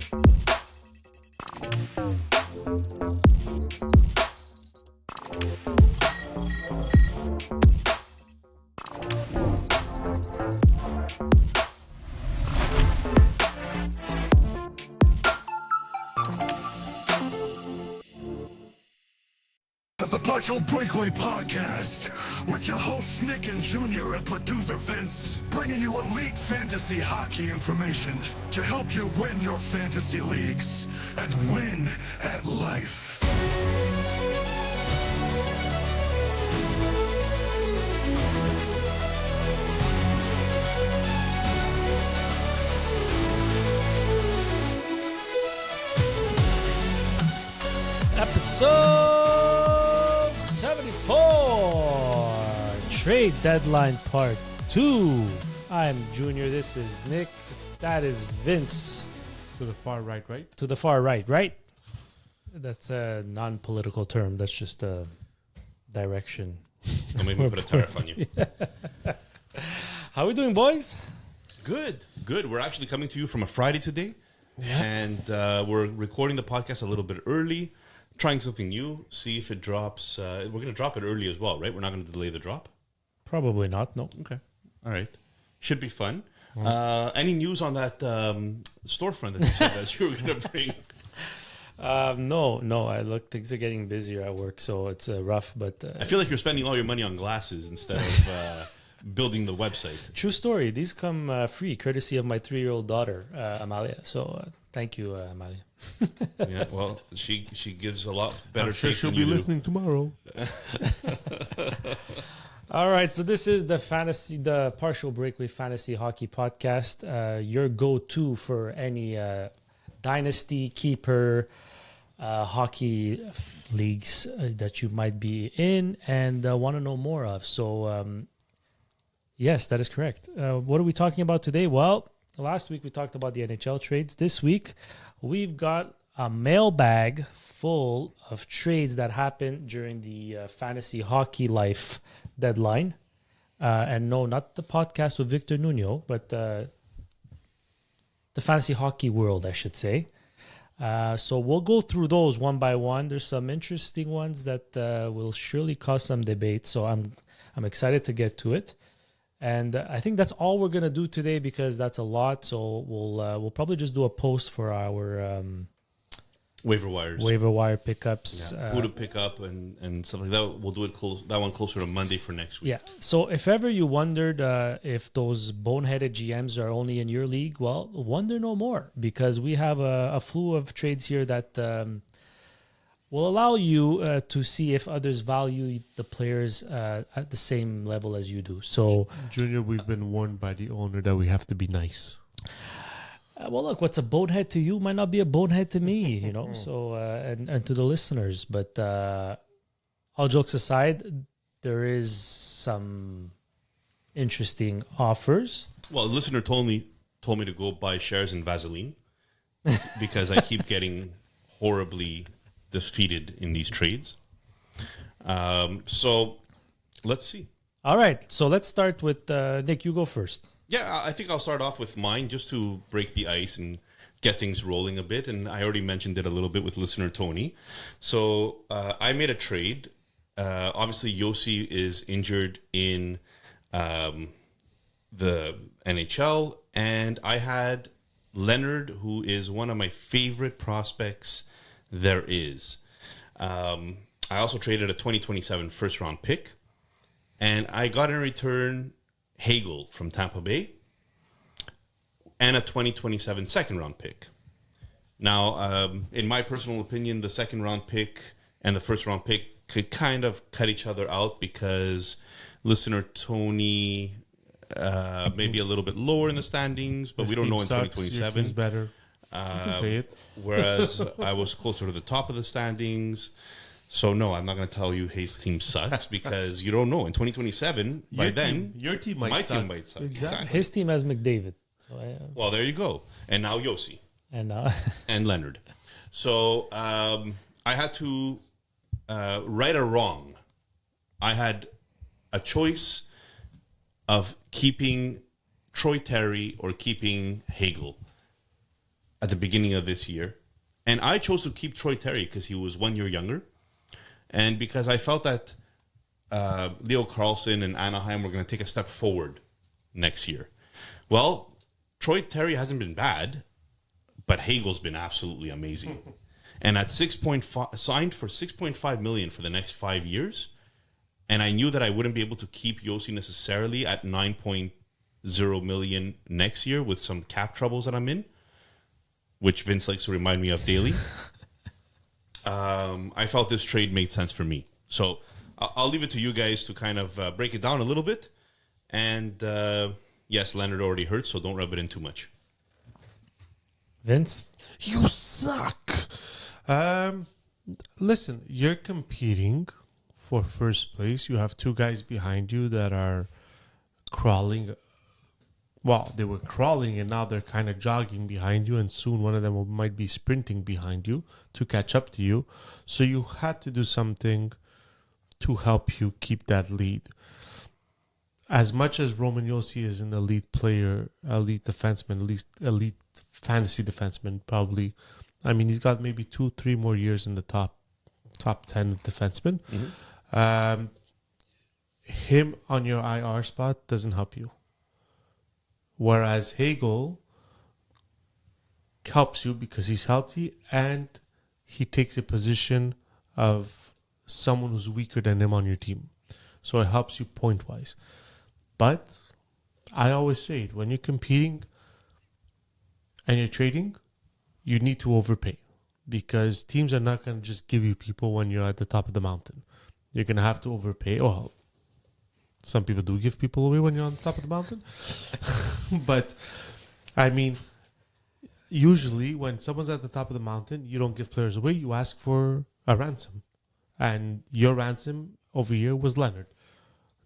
The Partial Breakaway Podcast with your hosts Nick and Junior and producer Vince, bringing you elite fantasy hockey information to help you win your fantasy leagues and win at life. Episode 74, Trade Deadline Part 2. I'm Junior, this is Nick, that is Vince. To the far right, right? To the far right, right? That's a non-political term, that's just a direction. Don't make me put a tariff on you. How are we doing, boys? Good. We're actually coming to you from a Friday today. Yeah. And we're recording the podcast a little bit early. Trying something new, see if it drops. We're going to drop it early as well, right? We're not going to delay the drop? Probably not, no. Okay. All right. Should be fun. Any news on that storefront that you said that you were going to bring? No. Look, things are getting busier at work, so it's rough, but... I feel like you're spending all your money on glasses instead of building the website. True story. These come free, courtesy of my 3-year-old daughter, Amalia. So thank you, Amalia. Yeah, well, she gives a lot better. I'm sure taste she'll than be you do. listening tomorrow. All right, so this is the Partial Breakaway Fantasy Hockey Podcast. Your go-to for any Dynasty Keeper hockey leagues that you might be in and want to know more of. So, yes, that is correct. What are we talking about today? Well, last week we talked about the NHL trades. This week we've got a mailbag full of trades that happened during the fantasy hockey life deadline. And no, not the podcast with Victor Nuno, but the fantasy hockey world, I should say. So we'll go through those one by one. There's some interesting ones that will surely cause some debate. So I'm excited to get to it. And I think that's all we're gonna do today because that's a lot. So we'll probably just do a post for our Waiver wires. waiver wire pickups. Yeah. Who to pick up and stuff like that. We'll do it that one closer to Monday for next week. Yeah. So if ever you wondered if those boneheaded GMs are only in your league, well, wonder no more because we have a slew of trades here that will allow you to see if others value the players at the same level as you do. So, Junior, we've been warned by the owner that we have to be nice. well, look, what's a bonehead to you might not be a bonehead to me, you know. So, and to the listeners. But all jokes aside, there is some interesting offers. Well, a listener told me to go buy shares in Vaseline because I keep getting horribly defeated in these trades. So let's see. All right, so let's start with Nick. You go first. Yeah, I think I'll start off with mine just to break the ice and get things rolling a bit. And I already mentioned it a little bit with listener Tony. So I made a trade. Obviously, Yossi is injured in the NHL. And I had Leonard, who is one of my favorite prospects there is. I also traded a 2027 first-round pick. And I got in return Hagel from Tampa Bay and a 2027 second-round pick. Now, in my personal opinion, the second-round pick and the first-round pick could kind of cut each other out because listener Tony maybe a little bit lower in the standings, but His we don't know in team sucks, 2027. your team's better. You can say it. Whereas I was closer to the top of the standings. So, no, I'm not going to tell you his team sucks because you don't know. In 2027, by then, your team might my suck. team might suck. Exactly. His team has McDavid. So, Well, there you go. And now Yossi and and Leonard. So I had to, right or wrong, I had a choice of keeping Troy Terry or keeping Hagel. at the beginning of this year. And I chose to keep Troy Terry because he was 1 year younger. And because I felt that Leo Carlson and Anaheim were going to take a step forward next year. Well, Troy Terry hasn't been bad, but Hagel's been absolutely amazing. And at 6.5, signed for $6.5 million for the next 5 years. And I knew that I wouldn't be able to keep Yossi necessarily at $9.0 million next year with some cap troubles that I'm in, which Vince likes to remind me of daily. I felt this trade made sense for me. So I'll leave it to you guys to kind of break it down a little bit. And yes, Leonard already hurt, so don't rub it in too much. Vince? You suck. Listen, you're competing for first place. You have two guys behind you that are crawling. Well, they were crawling and now they're kind of jogging behind you, and soon one of them might be sprinting behind you to catch up to you. So you had to do something to help you keep that lead. As much as Roman Yossi is an elite player, elite defenseman, at least elite fantasy defenseman, probably. I mean, he's got maybe 2-3 more years in the top 10 defensemen. Mm-hmm. Him on your IR spot doesn't help you. Whereas Hagel helps you because he's healthy and he takes a position of someone who's weaker than him on your team. So it helps you point-wise. But I always say it, when you're competing and you're trading, you need to overpay because teams are not going to just give you people when you're at the top of the mountain. You're going to have to overpay. Well, some people do give people away when you're on the top of the mountain. But, I mean, usually when someone's at the top of the mountain, you don't give players away. You ask for a ransom. And your ransom over here was Leonard.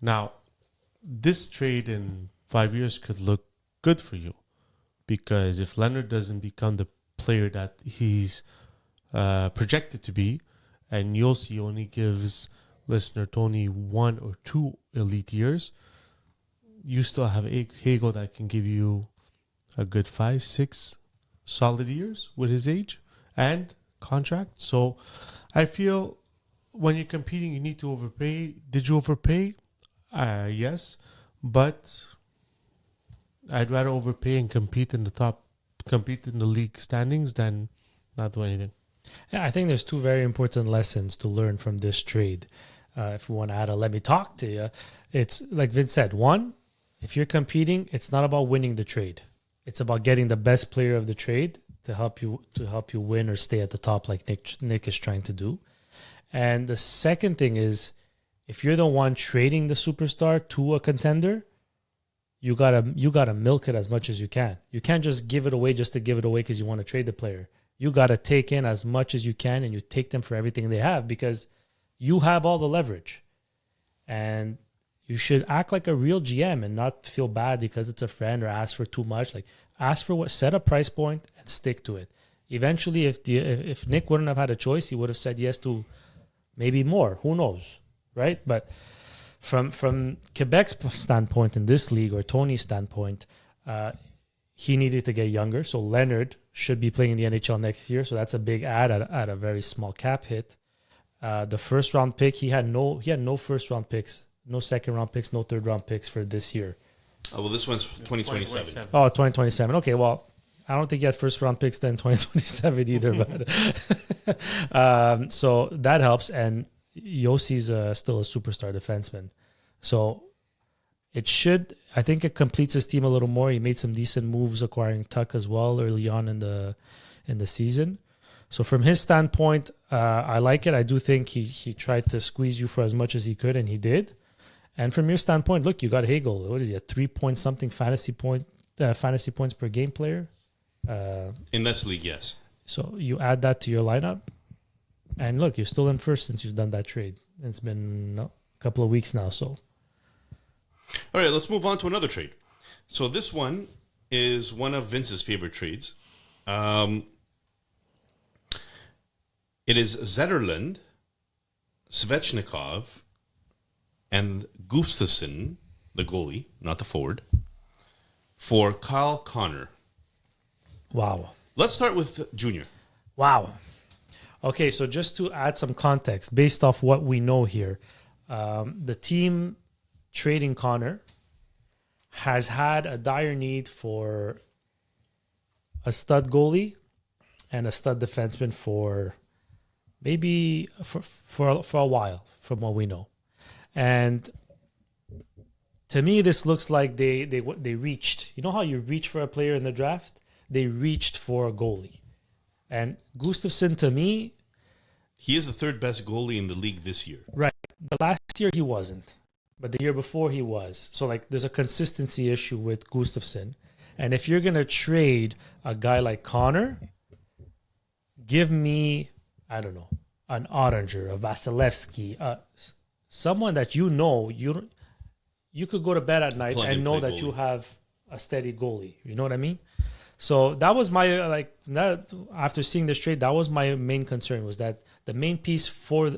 Now, this trade in 5 years could look good for you. Because if Leonard doesn't become the player that he's projected to be, and Yossi only gives listener Tony 1 or 2 elite years, you still have Hagel that can give you a good 5-6 solid years with his age and contract. So I feel when you're competing, you need to overpay. Did you overpay? Yes, but I'd rather overpay and compete in the league standings than not do anything. Yeah, I think there's two very important lessons to learn from this trade. If we want to add a let me talk to you, it's like Vince said. One, if you're competing, it's not about winning the trade. It's about getting the best player of the trade to help you win or stay at the top, like Nick is trying to do. And the second thing is, if you're the one trading the superstar to a contender, you gotta milk it as much as you can. You can't just give it away just to give it away because you want to trade the player. You gotta take in as much as you can, and you take them for everything they have because you have all the leverage. And you should act like a real GM and not feel bad because it's a friend or ask for too much. Like, ask for what, set a price point and stick to it. Eventually, if Nick wouldn't have had a choice, he would have said yes to maybe more. Who knows, right? But from Quebec's standpoint in this league, or Tony's standpoint, he needed to get younger. So Leonard should be playing in the NHL next year. So that's a big add at a very small cap hit. The first round pick, he had no first round picks, no second round picks, no third round picks for this year. Oh, well, this one's 2027. Oh, 2027. Okay, well, I don't think he had first round picks then 2027 either. But so that helps. And Yossi's still a superstar defenseman. So I think it completes his team a little more. He made some decent moves acquiring Tuck as well early on in the season. So from his standpoint, I like it. I do think he tried to squeeze you for as much as he could, and he did. And from your standpoint, look, you got Hagel. What is he, a 3-point-something fantasy points per game player? In this league, yes. So you add that to your lineup, and look, you're still in first since you've done that trade. It's been a couple of weeks now. So, all right, let's move on to another trade. So this one is one of Vince's favorite trades. It is Zetterlund, Svechnikov, and Gustafsson, the goalie, not the forward, for Kyle Connor. wow. Let's start with Junior. Wow. Okay, so just to add some context, based off what we know here, the team trading Connor has had a dire need for a stud goalie and a stud defenseman for maybe for a while, from what we know. And to me, this looks like they reached. You know how you reach for a player in the draft? They reached for a goalie. And Gustafsson, to me, He is the third best goalie in the league this year. right. The last year he wasn't, but the year before he was. So like, there's a consistency issue with Gustafsson. And if you're gonna trade a guy like Connor, give me, I don't know, an Ottinger, a Vasilevsky, someone that you could go to bed at night Plug and and know play that you goalie. have a steady goalie. You know what I mean? So that was my after seeing this trade, that was my main concern, was that the main piece for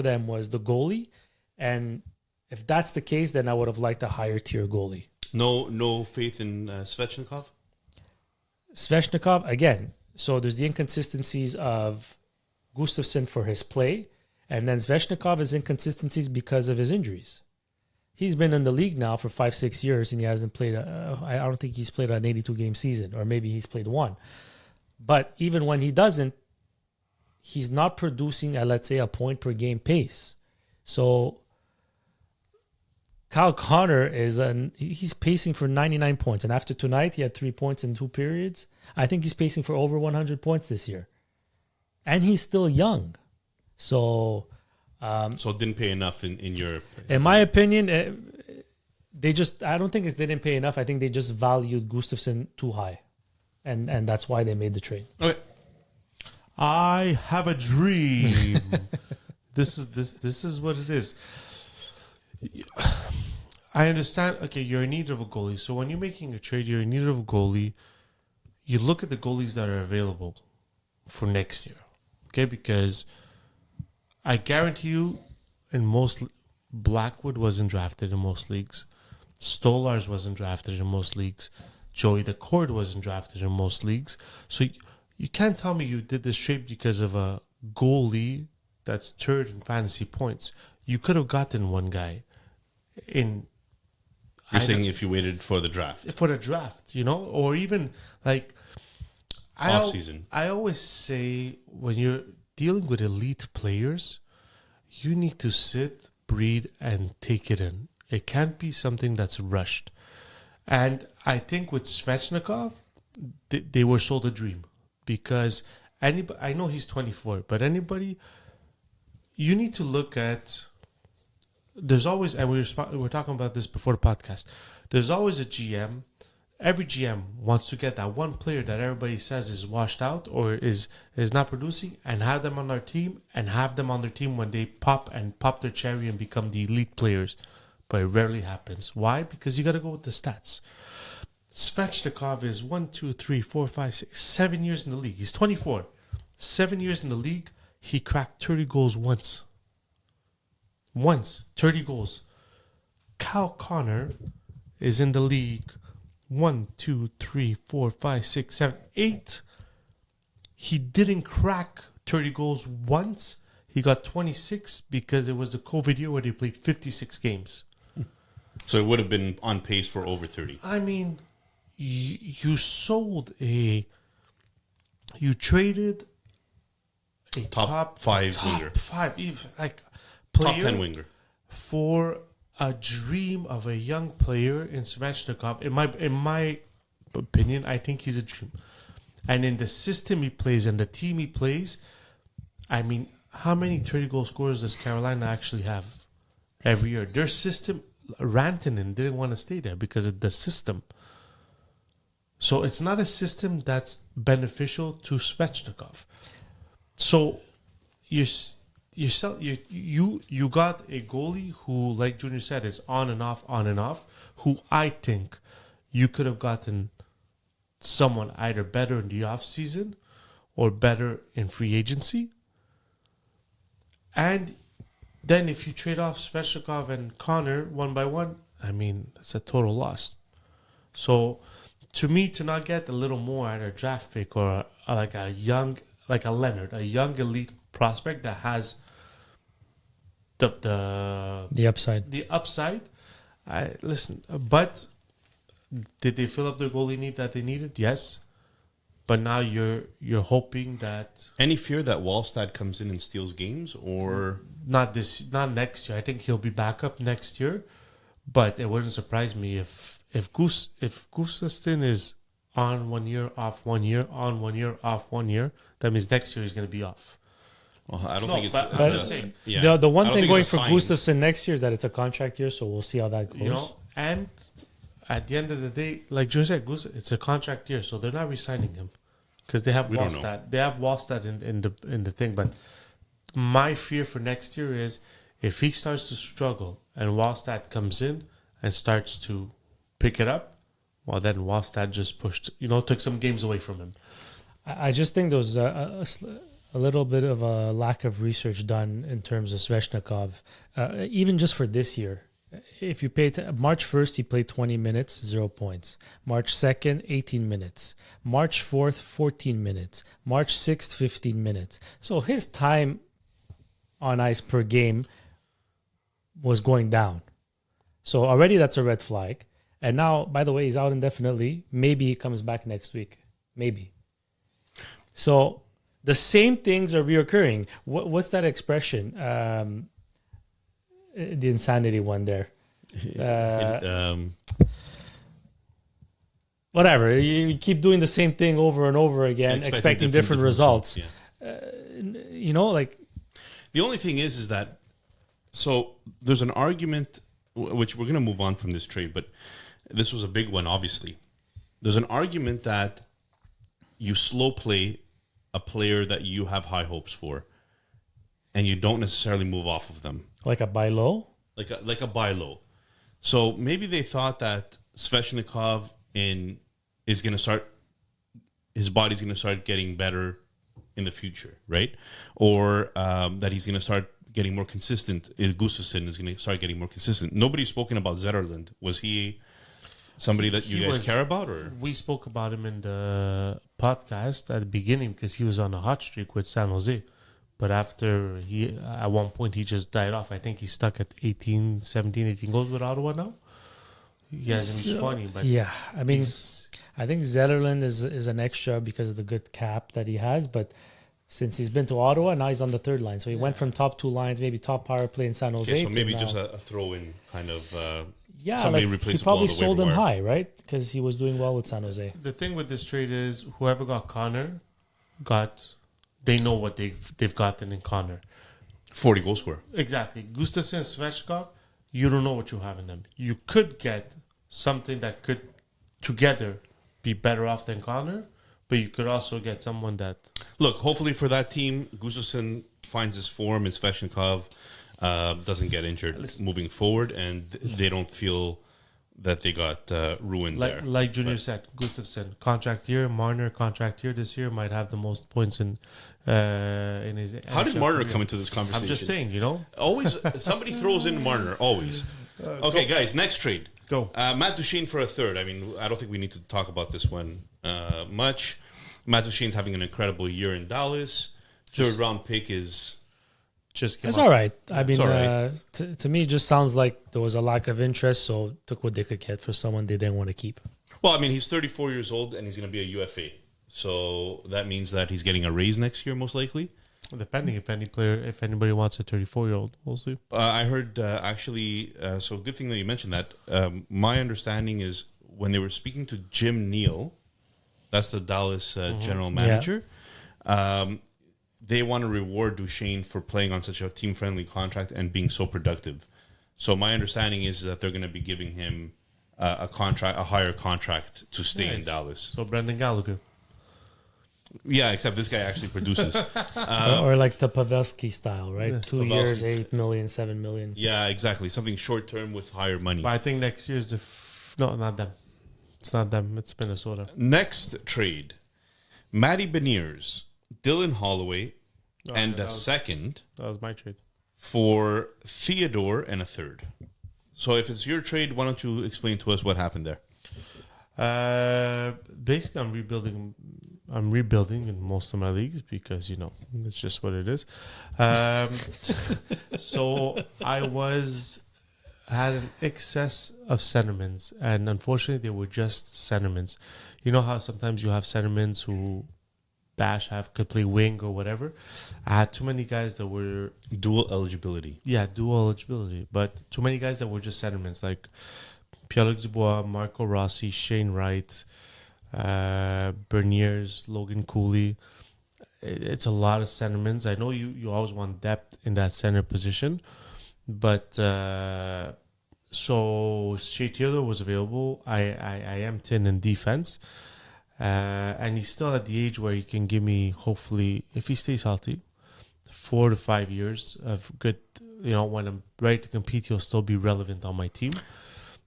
them was the goalie, and if that's the case, then I would have liked a higher tier goalie. No faith in Svechnikov? Svechnikov, again, so there's the inconsistencies of Gustafsson for his play, and then Svechnikov is inconsistencies because of his injuries. He's been in the league now for 5-6 years, and he hasn't played. I don't think he's played an 82-game season, or maybe he's played one. But even when he doesn't, he's not producing at, let's say, a point per game pace. So Kyle Connor he's pacing for 99 points, and after tonight, he had 3 points in 2 periods. I think he's pacing for over 100 points this year, and he's still young. So. So it didn't pay enough in your... In my opinion, I don't think they didn't pay enough. I think they just valued Gustafsson too high. And that's why they made the trade. Okay. I have a dream. This is what it is. I understand. Okay, you're in need of a goalie. So when you're making a trade, you're in need of a goalie. You look at the goalies that are available for next year. Okay, because I guarantee you, in most Blackwood wasn't drafted in most leagues. Stolars wasn't drafted in most leagues. Joey the Cord wasn't drafted in most leagues. So you can't tell me you did this trade because of a goalie that's third in fantasy points. You could have gotten one guy in. You're saying if you waited for the draft. For the draft, or even like Off-season. I always say when you're dealing with elite players, you need to sit, breathe, and take it in. It can't be something that's rushed. And I think with Svechnikov, they were sold a dream, because anybody, I know he's 24, but anybody, you need to look at. There's always, and we were talking about this before the podcast. There's always a GM. Every GM wants to get that one player that everybody says is washed out or is not producing, and have them on their team, and have them on their team when they pop their cherry and become the elite players. But it rarely happens. Why? Because you got to go with the stats. Svechnikov is 7 years in the league. He's 24. 7 years in the league. He cracked 30 goals once. 30 goals. Kyle Connor is in the league 1, 2, 3, 4, 5, 6, 7, 8. He didn't crack 30 goals once. He got 26 because it was the COVID year where they played 56 games. So it would have been on pace for over 30. I mean, you traded a Top five winger. Player Top 10 winger. for a dream of a young player in Svechnikov. In my opinion, I think he's a dream. And in the system he plays and the team he plays, I mean, how many 30-goal scorers does Carolina actually have every year? Their system, Rantanen didn't want to stay there because of the system. So it's not a system that's beneficial to Svechnikov. So you got a goalie who, like Junior said, is on and off, who I think you could have gotten someone either better in the off season or better in free agency. And then if you trade off Svechnikov and Connor one by one, I mean, it's a total loss. So to me, to not get a little more at a draft pick or like a young, like a Leonard, a young elite prospect that has The upside. the upside. Listen, but did they fill up their goalie need that they needed? Yes, but now you're hoping that Any fear that Wallstad comes in and steals games, or not next year. I think he'll be back up next year, but it wouldn't surprise me if Gustafsson is on 1 year, off 1 year, on 1 year, off 1 year. That means next year he's going to be off. well, I don't No, think it's. but it's I'm a- just saying. yeah. The I one don't thing think going it's for a sign. Gustafsson next year is that it's a contract year, so we'll see how that goes. You know, and at the end of the day, like Joe said, it's a contract year, so they're not re-signing him because they have We don't know. Wallstad. They have Wallstad in the thing. But my fear for next year is if he starts to struggle and Wallstad comes in and starts to pick it up, well, then Wallstad just took some games away from him. I just think there was a little bit of a lack of research done in terms of Sveshnikov, even just for this year. If you pay March 1st, he played 20 minutes, 0 points. March 2nd, 18 minutes. March 4th, 14 minutes. March 6th, 15 minutes. So his time on ice per game was going down. So already that's a red flag. And now, by the way, he's out indefinitely. Maybe he comes back next week. Maybe. So the same things are reoccurring. What's that expression? The insanity one there. Whatever. You keep doing the same thing over and over again, expecting different results. Yeah. Like The only thing is that so there's an argument which we're going to move on from this trade, but this was a big one. Obviously, there's an argument that you slow play a player that you have high hopes for, and you don't necessarily move off of them, a buy low. like a buy low. So maybe they thought that Sveshnikov is going to start, his body's going to start getting better in the future, right? Or that he's going to start getting more consistent. Gustafsson is going to start getting more consistent. Nobody's spoken about Zetterlund. Was he somebody that you guys care about? Or We spoke about him in the podcast at the beginning because he was on a hot streak with San Jose. But after at one point, he just died off. I think he's stuck at 18 goals with Ottawa now. He hasn't reached 20, but Yeah, I mean, I think Zetterlund is an extra because of the good cap that he has, but since he's been to Ottawa, now he's on the third line. So he went from top two lines, maybe top power play in San Jose. okay, so to maybe now- just a throw-in kind of. he somebody replaceable probably on the sold waiver him wire. high, right? Because he was doing well with San Jose. the thing with this trade is whoever got Connor they know what they've gotten in Connor. 40 goal scorer. Exactly. Gustafsson and Svechkov, you don't know what you have in them. You could get something that could together be better off than Connor, but you could also get someone that Look, hopefully for that team, Gustafsson finds his form, and Sveshnikov doesn't get injured moving forward, and they don't feel that they got ruined there. like Junior said, Gustafsson contract year, Marner contract year this year might have the most points in his. How did NHL Marner career. come into this conversation? I'm just saying, Always, somebody throws in Marner, always. Okay, guys, next trade. Go. Matt Duchene for a third. I mean, I don't think we need to talk about this one much. Matt Duchene's having an incredible year in Dallas. Third round pick is... Just It's all right. I mean, all right. to me, it just sounds like there was a lack of interest, so took what they could get for someone they didn't want to keep. Well, I mean, he's 34 years old, and he's going to be a UFA. So that means that he's getting a raise next year, most likely. Depending if anybody wants a 34-year-old, we'll see. I heard actually, so good thing that you mentioned that. My understanding is when they were speaking to Jim Neal, that's the Dallas general manager, they want to reward Duchene for playing on such a team-friendly contract and being so productive. So my understanding is that they're going to be giving him a higher contract to stay in Dallas. So Brendan Gallagher. Yeah, except this guy actually produces. Or like the Pavelski style, right? Yeah. 2 years, Pavelski's- 8 million, 7 million. Yeah, exactly. Something short-term with higher money. But I think next year is no, not them. It's not them. It's Minnesota. Next trade, Matty Beniers, Dylan Holloway, and yeah, a second That was my trade. for Theodore and a third. So if it's your trade, why don't you explain to us what happened there? Basically, I'm I'm rebuilding in most of my leagues because it's just what it is. So I had an excess of centermans, and unfortunately, they were just centermans. You know how sometimes you have centermans who could play wing or whatever. I had too many guys that were Dual eligibility. dual eligibility, but too many guys that were just centermans like Pierre-Luc Dubois, Marco Rossi, Shane Wright, Berniers, Logan Cooley. It's a lot of centermans. I know you always want depth in that center position, but so Shea Taylor was available. I am 10 in defense. And he's still at the age where he can give me, hopefully, if he stays healthy, 4 to 5 years of good, when I'm ready to compete, he'll still be relevant on my team.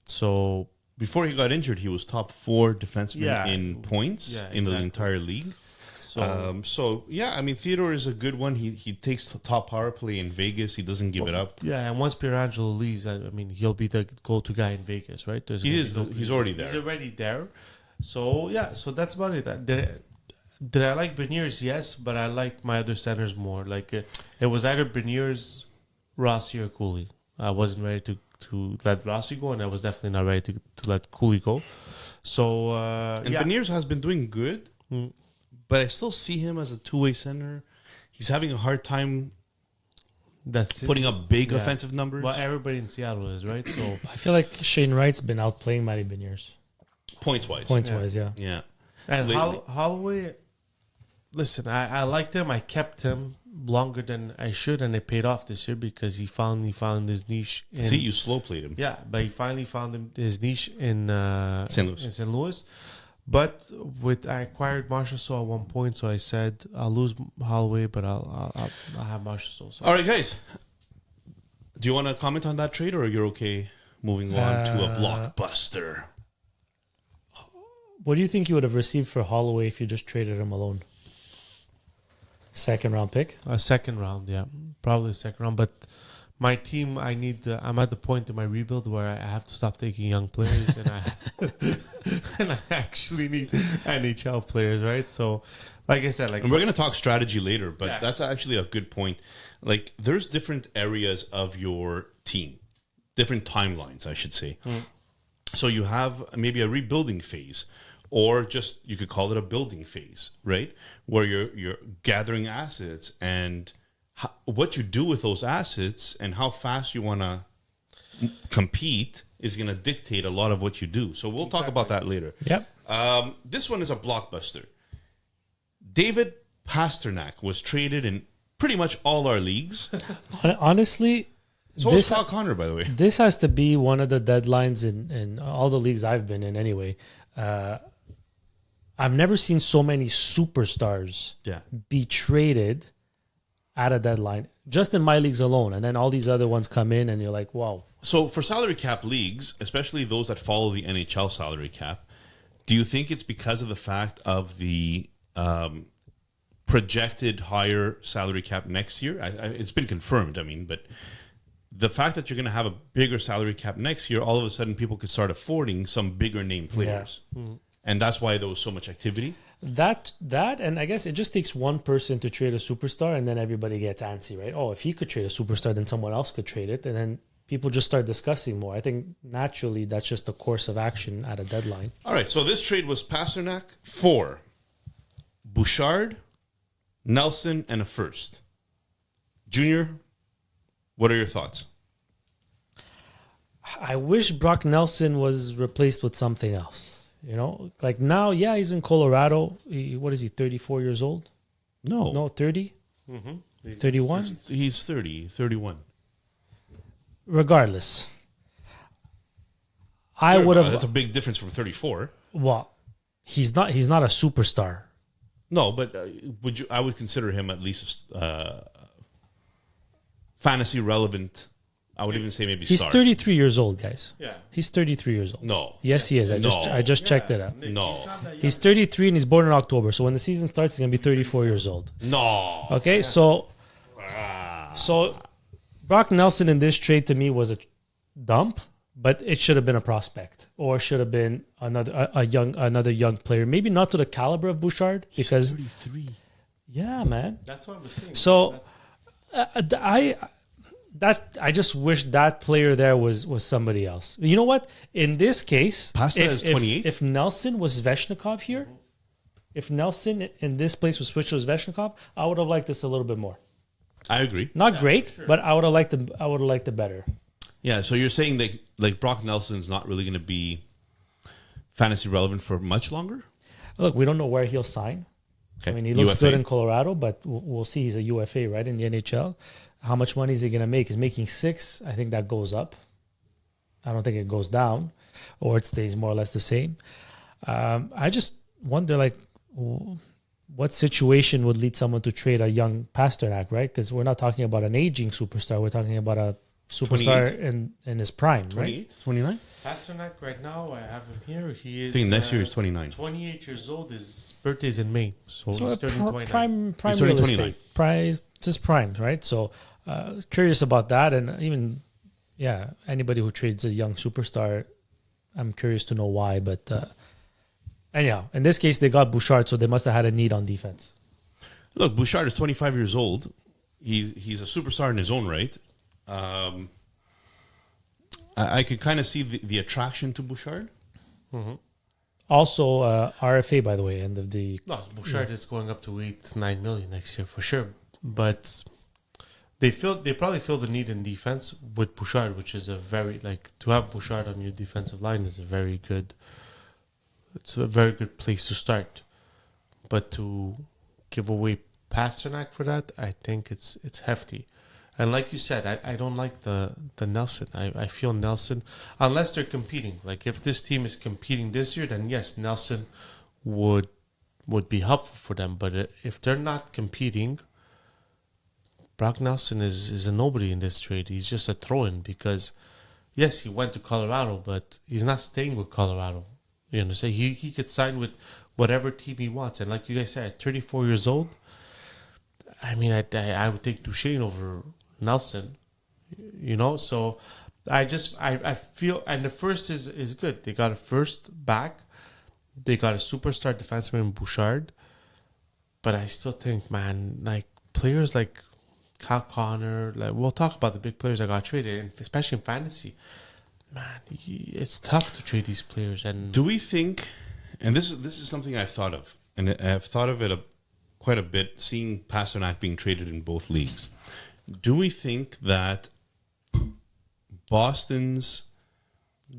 So Before he got injured, he was top 4 defenseman in points in the entire league. So, I mean, Theodore is a good one. He takes the top power play in Vegas. He doesn't give it up. Yeah, and once Pietrangelo leaves, I mean, he'll be the go-to guy in Vegas, right? He's already there. He's already there. So that's about it. Did I like Beniers? Yes, but I like my other centers more. Like it was either Beniers, Rossi, or Cooley. I wasn't ready to let Rossi go, and I was definitely not ready to let Cooley go. So Beniers has been doing good, but I still see him as a two-way center. He's having a hard time putting up big offensive numbers. Well, everybody in Seattle is, right? So I feel like Shane Wright's been outplaying Matty Beniers. Points-wise, yeah. And Holloway, listen, I liked him. I kept him longer than I should, and it paid off this year because he finally found his niche. See, you slow played him. Yeah, but he finally found his niche in St. Louis. But I acquired Marchessault at one point, so I said I'll lose Holloway, but I'll have Marchessault. So. All right, guys. Do you want to comment on that trade, or you're okay moving on to a blockbuster? What do you think you would have received for Holloway if you just traded him alone? Second round pick? A second round, yeah. Probably a second round. But my team, I'm at the point in my rebuild where I have to stop taking young players and I actually need NHL players, right? So, like I said, and we're going to talk strategy later, but that's actually a good point. Like, there's different areas of your team, different timelines, I should say. So you have maybe a rebuilding phase, or just you could call it a building phase, right? Where you're gathering assets, and what you do with those assets and how fast you want to compete is going to dictate a lot of what you do. So we'll talk about that later. Yep. This one is a blockbuster. David Pastrnak was traded in pretty much all our leagues. Honestly, so was Scott Connor, by the way. This has to be one of the deadlines in all the leagues I've been in anyway. I've never seen so many superstars be traded at a deadline, just in my leagues alone. And then all these other ones come in and you're like, wow. So for salary cap leagues, especially those that follow the NHL salary cap, do you think it's because of the fact of the projected higher salary cap next year? It's been confirmed, but the fact that you're going to have a bigger salary cap next year, all of a sudden people could start affording some bigger name players. Yeah. And that's why there was so much activity. That, and I guess it just takes one person to trade a superstar, and then everybody gets antsy, right? Oh, if he could trade a superstar, then someone else could trade it, and then people just start discussing more. I think naturally that's just the course of action at a deadline. All right, so this trade was Pastrnak for Bouchard, Nelson, and a first. Junior, what are your thoughts? I wish Brock Nelson was replaced with something else. Like now, he's in Colorado. What is he, 34 years old? No, 30? Mm-hmm. 31? He's 30, 31. Regardless. I would have... That's a big difference from 34. Well, he's not a superstar. No, but I would consider him at least fantasy relevant. I would even say maybe he's star. 33 years old, guys. Yeah. He's 33 years old. No. Yes, he is. I just checked it out. No. He's 33 and he's born in October. So when the season starts, he's going to be 34 years old. No. Okay, so Brock Nelson in this trade to me was a dump. but it should have been a prospect or should have been another young player. Maybe not to the caliber of Bouchard because 33. yeah, man. That's what I was saying. So I just wish that player there was somebody else. You know what? In this case, Pastrnak is 28. If Nelson was Sveshnikov here, if Nelson in this place was switched to Sveshnikov, I would have liked this a little bit more. I agree. Not great, but I would have liked it better. Yeah, so you're saying that like Brock Nelson's not really going to be fantasy relevant for much longer? Look, we don't know where he'll sign. Okay. I mean, he looks UFA. good in Colorado, but we'll see. He's a UFA, right, in the NHL. How much money is he going to make? He's making $6. I think that goes up. I don't think it goes down, or it stays more or less the same. I just wonder, like, what situation would lead someone to trade a young Pastrnak, right? Because we're not talking about an aging superstar. We're talking about a superstar in his prime, 28, right? 29? Pastrnak right now, I have him here. He is. I think next year is 29. 28 years old. His birthday's in May, so So he's turning 29. prime He's turning real 29. estate. Price, just prime, right? So curious about that. And even, anybody who trades a young superstar, I'm curious to know why. But anyhow, in this case, they got Bouchard, so they must have had a need on defense. Look, Bouchard is 25 years old. He's a superstar in his own right. I could kind of see the attraction to Bouchard. Also, RFA, by the way, end of the... No, Bouchard is going up to 8-9 million next year for sure. But they probably feel the need in defense with Bouchard, which is a very to have Bouchard on your defensive line is a very good. It's a very good place to start. But to give away Pastrnak for that, I think it's hefty. And like you said, I don't like the Nelson. I feel Nelson, unless they're competing. Like if this team is competing this year, then yes, Nelson would be helpful for them. But if they're not competing, Brock Nelson is a nobody in this trade. He's just a throw-in because, yes, he went to Colorado, but he's not staying with Colorado. You understand? He could sign with whatever team he wants. And like you guys said, at 34 years old, I mean, I would take Duchesne over Nelson, so I feel, and the first is good. They got a first back, they got a superstar defenseman in Bouchard, but I still think, man, like players like Kyle Connor, like we'll talk about the big players that got traded, and especially in fantasy, man, it's tough to trade these players. And Do we think, and this is something I've thought of, and I've thought of it quite a bit, seeing Pastrnak being traded in both leagues. Do we think that Boston's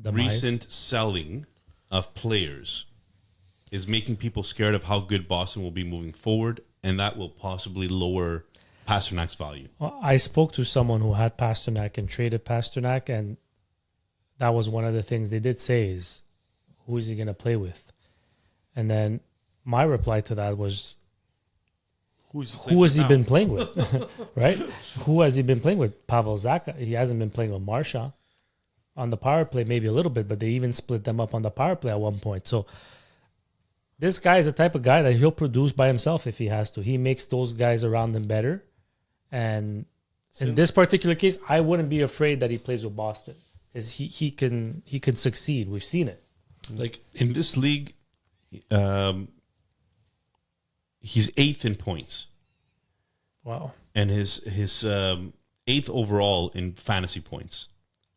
recent selling of players is making people scared of how good Boston will be moving forward, and that will possibly lower Pasternak's value? Well, I spoke to someone who had Pastrnak and traded Pastrnak, and that was one of the things they did say is, who is he going to play with? And then my reply to that was, who has he been playing with? Right? Who has he been playing with? Pavel Zacha. He hasn't been playing with Marchand on the power play, maybe a little bit, but they even split them up on the power play at one point. So this guy is the type of guy that he'll produce by himself if he has to. He makes those guys around him better. And in this particular case, I wouldn't be afraid that he plays with Boston because he can succeed. We've seen it. Like in this league, he's 8th in points. Wow. And his 8th overall in fantasy points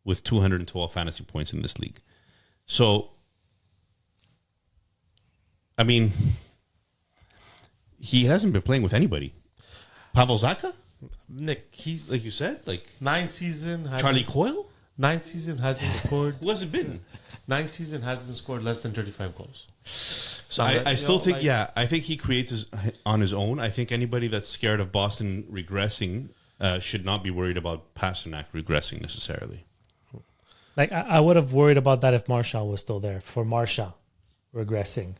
with 212 fantasy points in this league. So, I mean, he hasn't been playing with anybody. Pavel Zacha? Nick, he's Like you said, like 9 season. Charlie Coyle? 9 season hasn't scored. Who has it been? 9 season hasn't scored less than 35 goals. So I still think, I think he creates on his own. I think anybody that's scared of Boston regressing should not be worried about Pastrnak regressing necessarily. Like I would have worried about that if Marchand was still there. For Marchand regressing,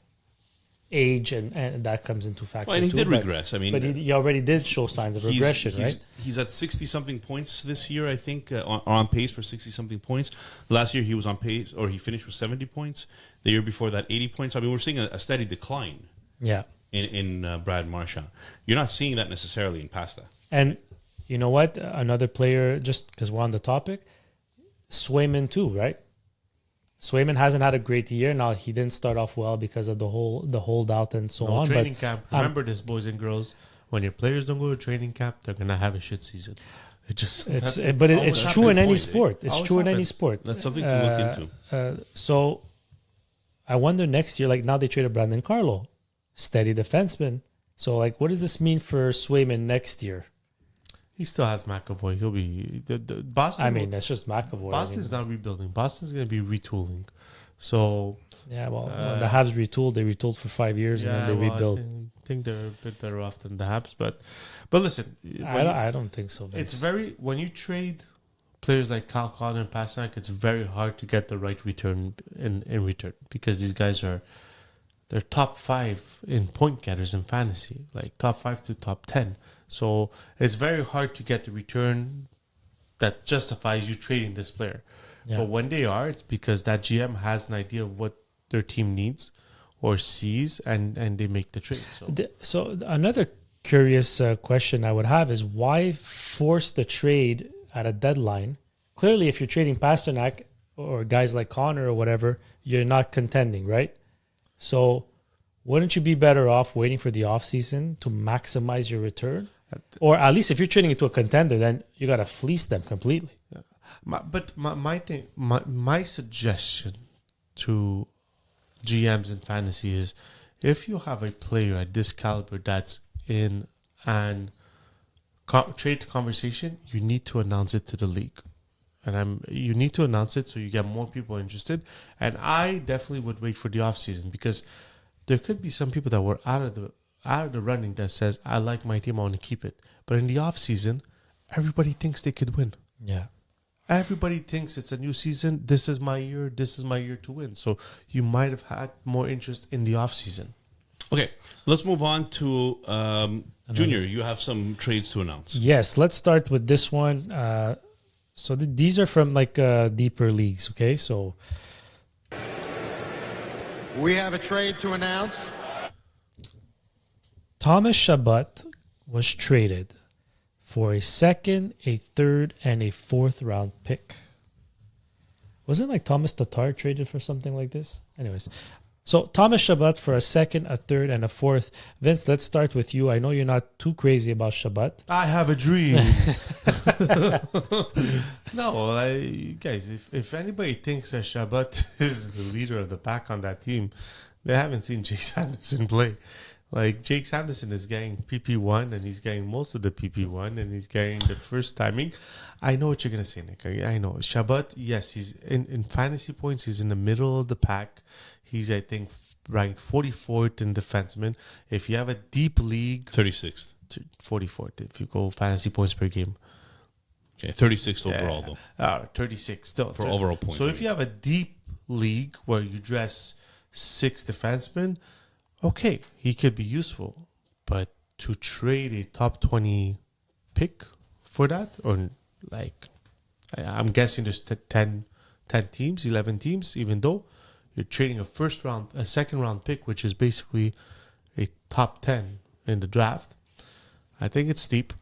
age and that comes into factor. Well, and he too, did but- regress. I mean, but he already did show signs of regression, right? He's at 60-something points this year, I think, on pace for 60-something points. Last year he was on pace, or he finished with 70 points. The year before that, 80 points. I mean, we're seeing a steady decline Yeah. in Brad Marchand. You're not seeing that necessarily in Pasta. And you know what? Another player, just because we're on the topic, Swayman too, right? Swayman hasn't had a great year. Now he didn't start off well because of the holdout and so on. Training But camp. Remember this, boys and girls. When your players don't go to training camp, they're gonna have a shit season. It's true in any point, sport. It's Always true in any happens. sport. That's something to look into. So I wonder next year, like now they traded Brandon Carlo, steady defenseman. So like, what does this mean for Swayman next year? He still has McAvoy. He'll be the Boston. I mean, that's just McAvoy. Boston's not rebuilding. Boston's gonna be retooling. So Yeah, well, when the Habs retooled. They retooled for 5 years and then they rebuilt. I think they're a bit better off than the Habs, but listen, I don't think so. Vince. it's very when you trade players like Kyle Connor and Pastrnak, it's very hard to get the right return in return because these guys they're top 5 in point getters in fantasy, like top 5 to top 10. So it's very hard to get the return that justifies you trading this player. Yeah. But when they are, it's because that GM has an idea of what their team needs or sees, and they make the trade. So another curious question I would have is why force the trade at a deadline? Clearly, if you're trading Pastrnak or guys like Connor or whatever, you're not contending, right? So wouldn't you be better off waiting for the offseason to maximize your return? Or at least if you're trading into a contender, then you got to fleece them completely. My suggestion to GMs in fantasy is if you have a player at this caliber that's in an trade conversation, you need to announce it to the league. And you need to announce it so you get more people interested. And I definitely would wait for the offseason because there could be some people that were out of the running that says, I like my team, I want to keep it. But in the offseason, everybody thinks they could win. Yeah. Everybody thinks it's a new season. This is my year to win. So you might have had more interest in the offseason. Okay, let's move on to Junior. You have some trades to announce. Yes, let's start with this one. So these are from like deeper leagues, okay? So we have a trade to announce. Thomas Chabot was traded for a second, a third, and a fourth round pick. Wasn't like Thomas Tatar traded for something like this? Anyways, so Thomas Chabot for a second, a third, and a fourth. Vince, let's start with you. I know you're not too crazy about Chabot. I have a dream. No, guys, if anybody thinks that Chabot is the leader of the pack on that team, they haven't seen Jake Sanderson play. Like, Jake Sanderson is getting PP1, and he's getting most of the PP1, and he's getting the first timing. I know what you're going to say, Nick. I know. Chabot, yes, he's in fantasy points. He's in the middle of the pack. He's, I think, ranked 44th in defenseman. If you have a deep league... 36th. 44th, if you go fantasy points per game. Okay, 36th overall, though. 36 still. For overall points. So if you have a deep league where you dress 6 defensemen... Okay, he could be useful, but to trade a top 20 pick for that, or like, I'm guessing there's 10 teams, 11 teams, even though you're trading a second round pick, which is basically a top 10 in the draft. I think it's steep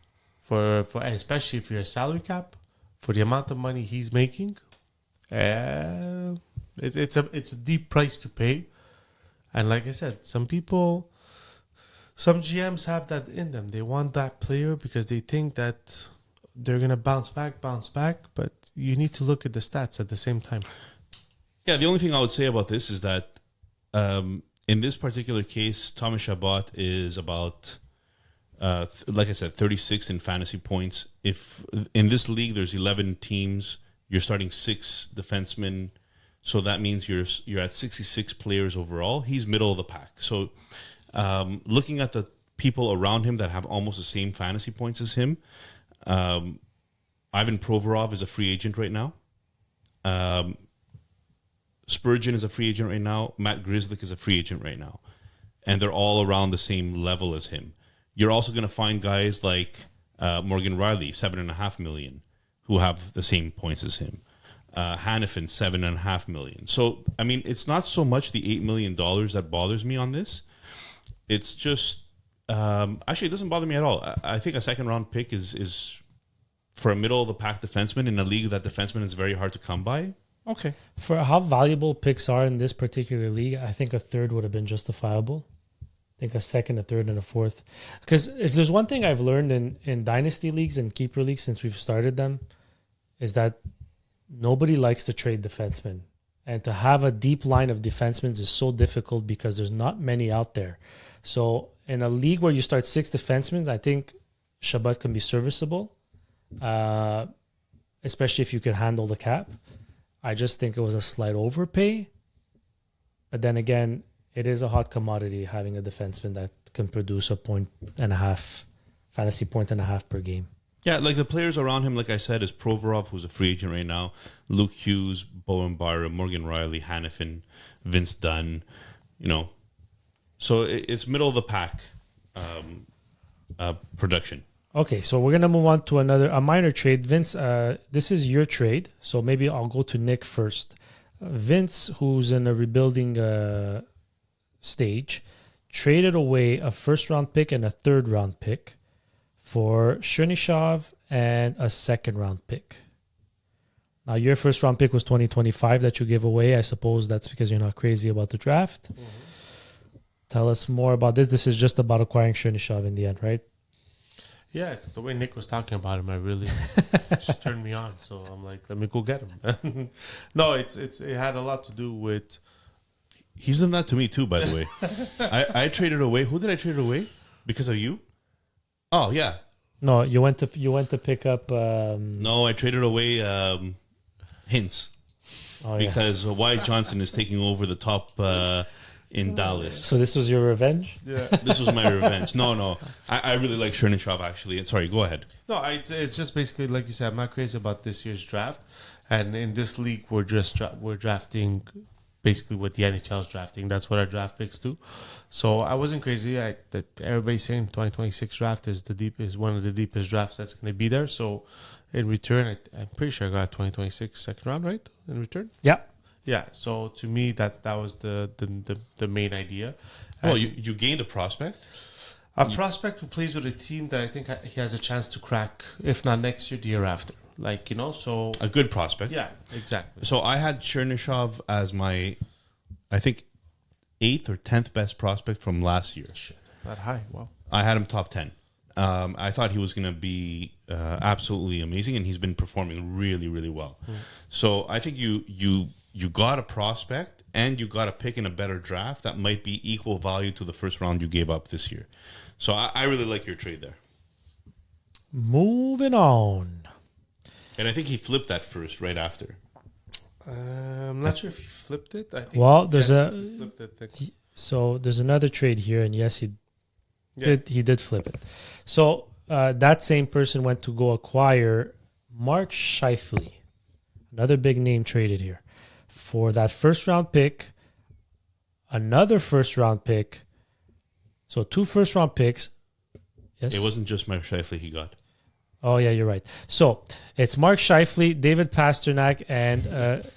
for especially if you're a salary cap for the amount of money he's making. It's a deep price to pay. And like I said, some GMs have that in them. They want that player because they think that they're going to bounce back. But you need to look at the stats at the same time. Yeah, the only thing I would say about this is that in this particular case, Thomas Chabot is about, like I said, 36th in fantasy points. If in this league there's 11 teams, you're starting 6 defensemen. So that means you're at 66 players overall. He's middle of the pack. So looking at the people around him that have almost the same fantasy points as him, Ivan Provorov is a free agent right now. Spurgeon is a free agent right now. Matt Grzelcyk is a free agent right now. And they're all around the same level as him. You're also going to find guys like Morgan Riley, $7.5 million, who have the same points as him. Hannafin, $7.5 million. So, I mean, it's not so much the $8 million that bothers me on this. It's just, actually, it doesn't bother me at all. I think a second round pick is for a middle of the pack defenseman in a league that defenseman is very hard to come by. Okay. For how valuable picks are in this particular league, I think a third would have been justifiable. I think a second, a third, and a fourth. Because if there's one thing I've learned in dynasty leagues and keeper leagues since we've started them, is that nobody likes to trade defensemen. And to have a deep line of defensemen is so difficult because there's not many out there. So in a league where you start 6 defensemen, I think Shabbat can be serviceable, especially if you can handle the cap. I just think it was a slight overpay. But then again, it is a hot commodity having a defenseman that can produce a 1.5 fantasy point and a half per game. Yeah, like the players around him, like I said, is Provorov, who's a free agent right now, Luke Hughes, Bowen Byram, Morgan Riley, Hannafin, Vince Dunn, So it's middle of the pack production. Okay, so we're going to move on to a minor trade. Vince, this is your trade, so maybe I'll go to Nick first. Vince, who's in a rebuilding stage, traded away a first-round pick and a third-round pick for Chernyshov and a second-round pick. Now, your first-round pick was 2025 that you gave away. I suppose that's because you're not crazy about the draft. Mm-hmm. Tell us more about this. This is just about acquiring Chernyshov in the end, right? Yeah, it's the way Nick was talking about him. I really just turned me on. So I'm like, let me go get him. No, it had a lot to do with. He's done that to me too, by the way. I traded away. Who did I trade away? Because of you? Oh yeah. No, you went to pick up. No, I traded away Hints because Wyatt Johnson is taking over the top in Dallas. So this was your revenge? Yeah, this was my revenge. No, I really like Chernyshov actually. Sorry, go ahead. No, it's just basically like you said. I'm not crazy about this year's draft, and in this league we're drafting basically what the NHL's drafting. That's what our draft picks do. So I wasn't crazy. That everybody's saying 2026 draft is one of the deepest drafts that's going to be there. So in return, I'm pretty sure I got 2026 second round, right? In return, yeah. So to me, that was the main idea. Well, you gained a prospect. A prospect who plays with a team that I think he has a chance to crack, if not next year, the year after. So a good prospect. Yeah, exactly. So I had Chernyshov as my, I think, 8th or 10th best prospect from last year. Shit, that high. Wow. I had him top 10. I thought he was going to be absolutely amazing, and he's been performing really, really well. So I think you got a prospect, and you got a pick in a better draft that might be equal value to the first round you gave up this year. So I really like your trade there. Moving on. And I think he flipped that first right after. I'm not sure if he flipped it. I think there's he flipped it. So there's another trade here, and yes, he did flip it. So that same person went to go acquire Mark Scheifele, another big name traded here, for that first round pick, another first round pick. So 2 first round picks. Yes, it wasn't just Mark Scheifele he got. Oh, yeah, you're right. So it's Mark Scheifele, David Pastrnak, and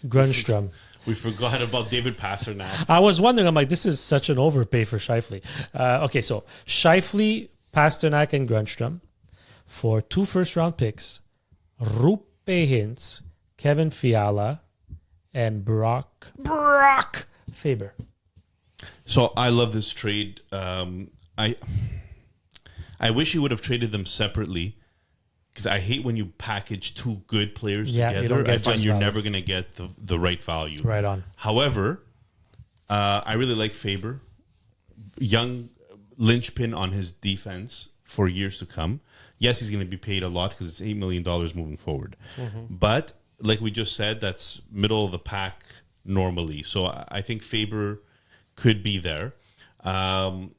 Grunstrom. We forgot about David Pastrnak. I was wondering, I'm like, this is such an overpay for Scheifele. Okay, so Scheifele, Pastrnak, and Grunstrom for 2 first-round picks, Rupe Hintz, Kevin Fiala, and Brock Faber. So I love this trade. I wish you would have traded them separately, because I hate when you package 2 good players together. I find you're never going to get the right value. Right on. However, I really like Faber. Young linchpin on his defense for years to come. Yes, he's going to be paid a lot because it's $8 million moving forward. Mm-hmm. But like we just said, that's middle of the pack normally. So I think Faber could be there. And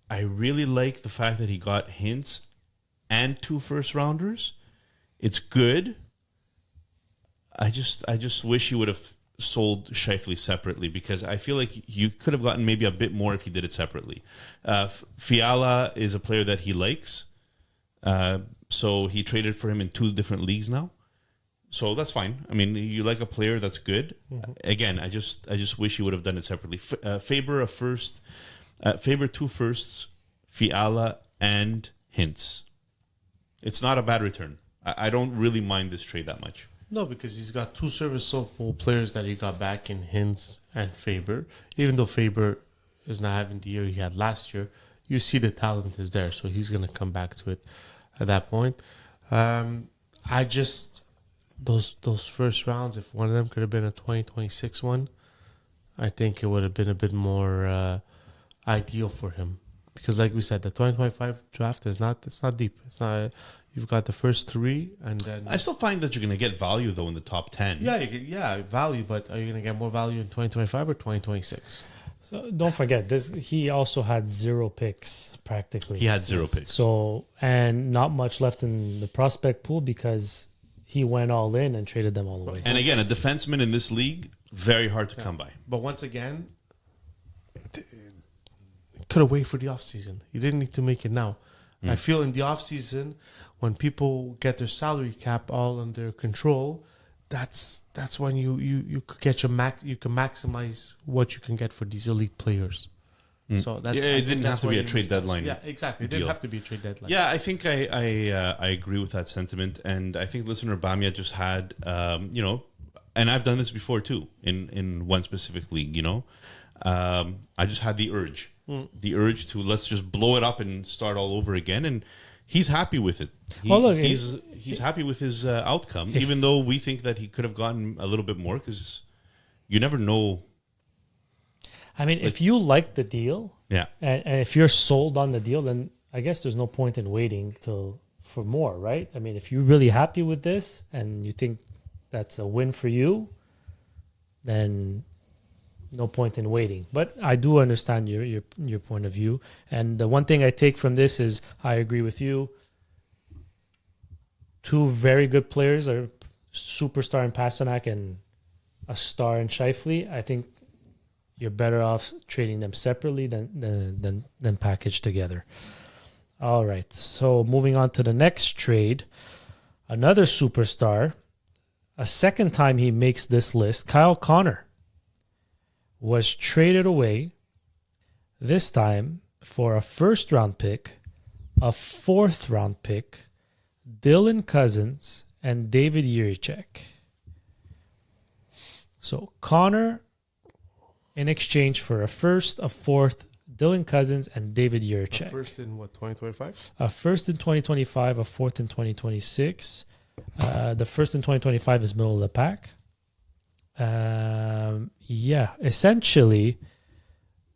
I really like the fact that he got Hints and 2 first rounders. It's good. I just wish you would have sold Scheifele separately, because I feel like you could have gotten maybe a bit more if you did it separately. Fiala is a player that he likes, so he traded for him in 2 different leagues now. So that's fine. I mean, you like a player that's good. Mm-hmm. Again, I just wish you would have done it separately. Faber a first. Faber 2 firsts, Fiala, and Hints. It's not a bad return. I don't really mind this trade that much. No, because he's got two serviceable players that he got back in Hintz and Faber. Even though Faber is not having the year he had last year, you see the talent is there, so he's going to come back to it at that point. I just those first rounds, if one of them could have been a 2026 one, I think it would have been a bit more ideal for him. Because, like we said, the 2025 draft is not deep. It's not. You've got the first three, and then I still find that you're going to get value though in the top 10. yeah, value. But are you going to get more value in 2025 or 2026? So don't forget this. He also had 0 picks practically. He had 0 picks. So and not much left in the prospect pool because he went all in and traded them all away. And again, a defenseman in this league, very hard to come by. But once again, could have waited for the offseason. You didn't need to make it now. I feel in the offseason, when people get their salary cap all under control, that's when you could get you can maximize what you can get for these elite players. So that's, it didn't have to be a trade deadline. Yeah, exactly. It didn't deal. have to be a trade deadline. Yeah, I think I agree with that sentiment, and I think listener Bamia just had and I've done this before too in one specific league. I just had the urge to let's just blow it up and start all over again, and he's happy with it. He's happy with his outcome, even though we think that he could have gotten a little bit more because you never know. I mean, if you like the deal, Yeah. and if you're sold on the deal, then I guess there's no point in waiting for more, right? I mean, if you're really happy with this and you think that's a win for you, then no point in waiting. But I do understand your point of view. And the one thing I take from this is I agree with you. 2 very good players are superstar in Pastrnak and a star in Scheifele. I think you're better off trading them separately than packaged together. All right. So moving on to the next trade, another superstar, a second time he makes this list, Kyle Connor, was traded away, this time for a first-round pick, a fourth-round pick, Dylan Cousins, and David Jiricek. So Connor in exchange for a first, a fourth, Dylan Cousins, and David Jiricek. First in what, 2025? A first in 2025, a fourth in 2026. The first in 2025 is middle of the pack. Yeah, essentially,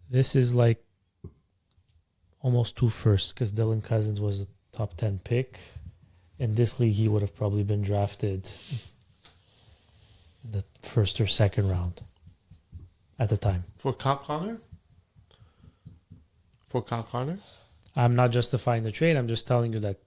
this is like almost 2 firsts because Dylan Cousins was a top 10 pick. In this league, he would have probably been drafted the first or second round at the time. For Kyle Connor? I'm not justifying the trade. I'm just telling you that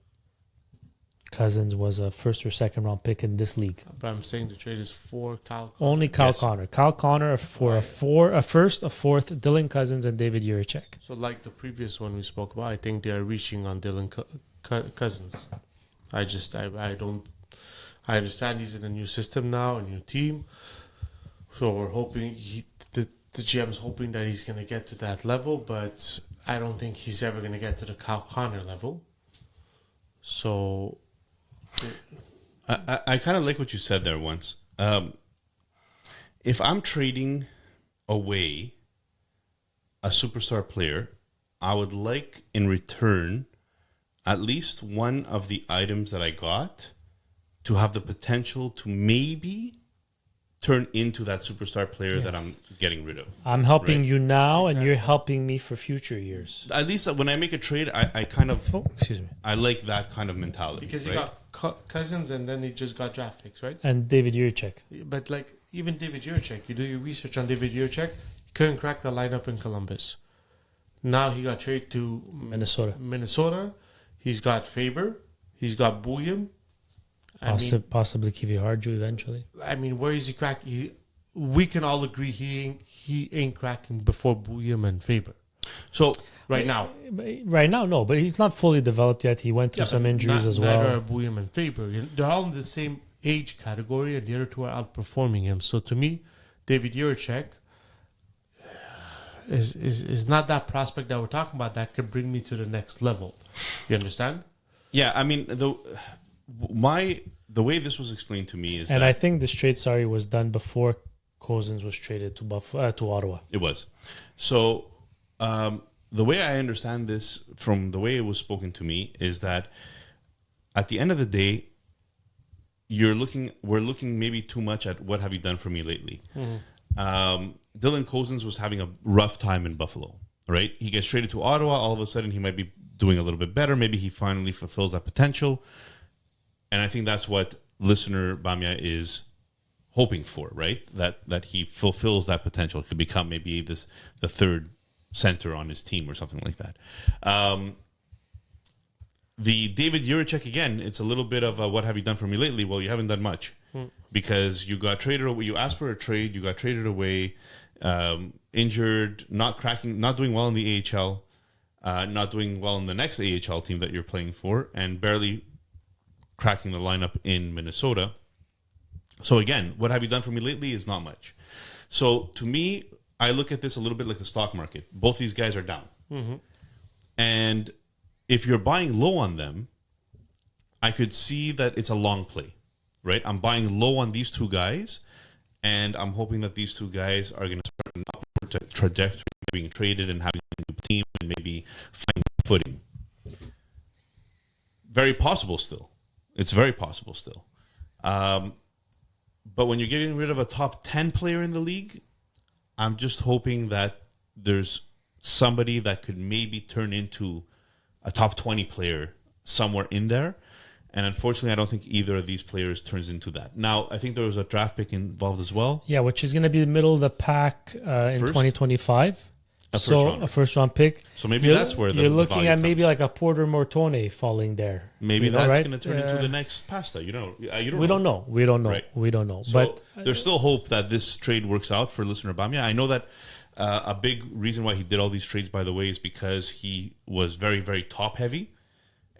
Cousins was a first or second round pick in this league. But I'm saying the trade is for Kyle Connor. Only Kyle Yes. Connor. Kyle Connor for a first, a fourth, Dylan Cousins, and David Jiricek. So like the previous one we spoke about, I think they are reaching on Dylan Cousins. I understand he's in a new system now, a new team. So we're hoping the GM's hoping that he's going to get to that level, but I don't think he's ever going to get to the Kyle Connor level. So I kind of like what you said there once. If I'm trading away a superstar player, I would like in return at least one of the items that I got to have the potential to maybe turn into that superstar player that I'm getting rid of. I'm helping Right. you now, and you're helping me for future years. At least when I make a trade, I kind of Oh, excuse me. I like that kind of mentality. because he right? got Cousins and then he just got draft picks, right? And David Jiricek. But like even David Jiricek, you do your research on David Jiricek, he couldn't crack the lineup in Columbus. Now he got traded to Minnesota. He's got Faber. He's got Bouillon. Possibly Kivi Harju eventually. I mean, where is he cracking? We can all agree he ain't cracking before Bouillon and Faber. So Right now. Right now, no, but he's not fully developed yet. He went through some injuries as Neither well. are Bouillon and Faber. They're all in the same age category, and the other two are outperforming him. So to me, David Jiricek is not that prospect that we're talking about that could bring me to the next level. You understand? yeah, I mean the way this was explained to me is And that I think this trade, was done before Cousins was traded to Ottawa. it was. So the way I understand this from the way it was spoken to me is that at the end of the day, we're looking maybe too much at what have you done for me lately. Dylan Cousins was having a rough time in Buffalo, right? He gets traded to Ottawa. All of a sudden, he might be doing a little bit better. Maybe he finally fulfills that potential. And I think that's what listener Bamia is hoping for, right? That he fulfills that potential to become maybe the third center on his team or something like that. The David Juracek, again, it's a little bit of a, what have you done for me lately? Well, you haven't done much because you got traded away. You asked for a trade. You got traded away, injured, not doing well in the AHL, not doing well in the next AHL team that you're playing for, and barely cracking the lineup in Minnesota. So again, what have you done for me lately is not much. So to me, I look at this a little bit like the stock market. Both these guys are down. And if you're buying low on them, I could see that it's a long play, right? I'm buying low on these two guys, and I'm hoping that these two guys are going to start an upward trajectory, being traded and having a new team and maybe finding footing. Very possible still. It's very possible still. But when you're getting rid of a top 10 player in the league, I'm just hoping that there's somebody that could maybe turn into a top 20 player somewhere in there. And unfortunately, I don't think either of these players turns into that. Now, I think there was a draft pick involved as well. Yeah, which is going to be the middle of the pack in 2025. A first round pick. So maybe that's where you're looking value at maybe comes. like a Porter Mortone falling there. Maybe that's right? going to turn into the next pasta. You don't We don't know. We don't know. Right. We don't know. So But there's still hope that this trade works out for listener Bamia. I know that a big reason why he did all these trades, by the way, is because he was very, very top heavy,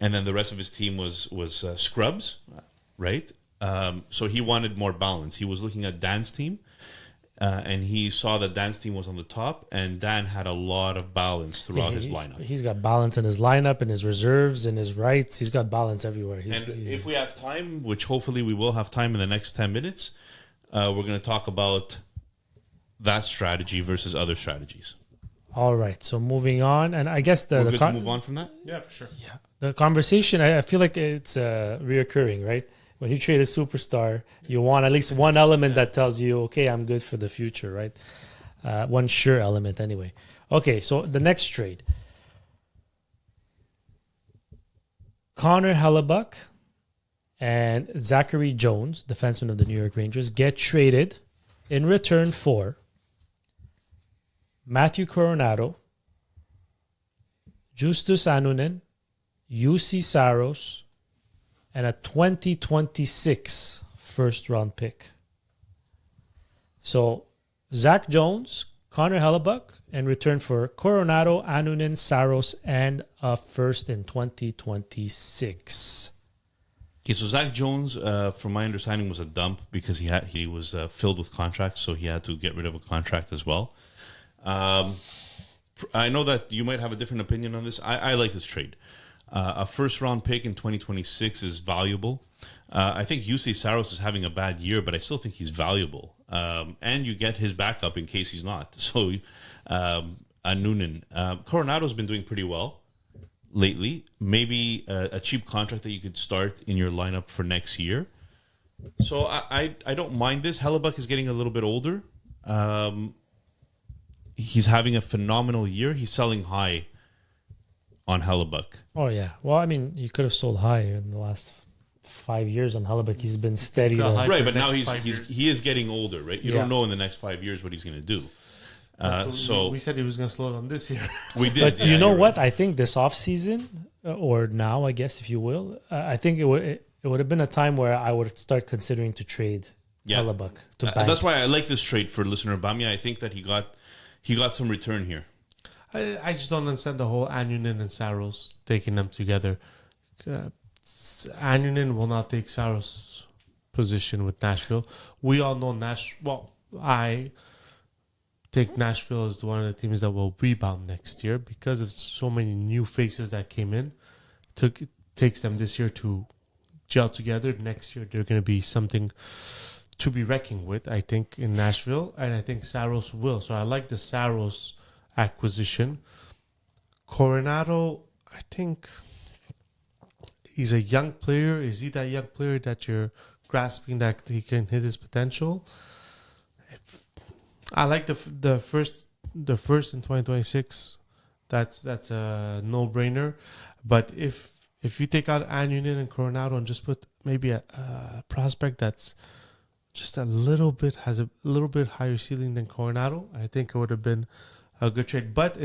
and then the rest of his team was scrubs, right? So he wanted more balance. He was looking at Dan's team, and he saw that Dan's team was on the top, and Dan had a lot of balance throughout his lineup. He's got balance in his lineup, in his reserves, in his rights. He's got balance everywhere. If we have time, which hopefully we will have time in the next 10 minutes, we're going to talk about that strategy versus other strategies. All right. So moving on, and I guess We're good to move on from that? Yeah, for sure. Yeah, the conversation, I feel like it's reoccurring, right? When you trade a superstar, you want at least one element that tells you, okay, I'm good for the future, right? One sure element anyway. Okay, so the next trade. Connor Hellebuyck and Zachary Jones, defenseman of the New York Rangers, get traded in return for Matthew Coronado, Justus Anunen, UC Saros, and a 2026 first-round pick. So, Zach Jones, Connor Hellebuyck, in return for Coronado, Anunen, Saros, and a first in 2026. Okay, so Zach Jones, from my understanding, was a dump because he was filled with contracts, so he had to get rid of a contract as well. I know that you might have a different opinion on this. I like this trade. A first-round pick in 2026 is valuable. I think UC Saros is having a bad year, but I still think he's valuable. And you get his backup in case he's not. So, Anunen. Coronado's been doing pretty well lately. Maybe a cheap contract that you could start in your lineup for next year. So, I don't mind this. Hellebuyck is getting a little bit older. He's having a phenomenal year. He's selling high on Hellebuyck. Oh, yeah. Well, I mean, you could have sold high in the last 5 years on Hellebuyck. He's been steady. Sell high. Right, for but the now next 5 years. he is getting older, right? You don't know in the next 5 years what he's going to do. So we said he was going to slow down this year. we did. But you know what? Right. I think this offseason, or now, I guess, if you will, I think it would have been a time where I would start considering to trade Hellebuyck. That's why I like this trade for listener Bamia. I think that he got some return here. I just don't understand the whole Anunen and Saros taking them together. Anunen will not take Saros' position with Nashville. We all know Nashville. Well, I think Nashville is one of the teams that will rebound next year because of so many new faces that came in. Takes them this year to gel together, next year they're going to be something to be reckoning with, I think, in Nashville. And I think Saros will. So I like the Saros acquisition. Coronado, I think he's a young player. Is he that young player that you're grasping that he can hit his potential? I like the first in 2026. That's a no-brainer. But if you take out Annunen and Coronado and just put maybe a prospect that's just has a little bit higher ceiling than Coronado, I think it would have been a good trade. But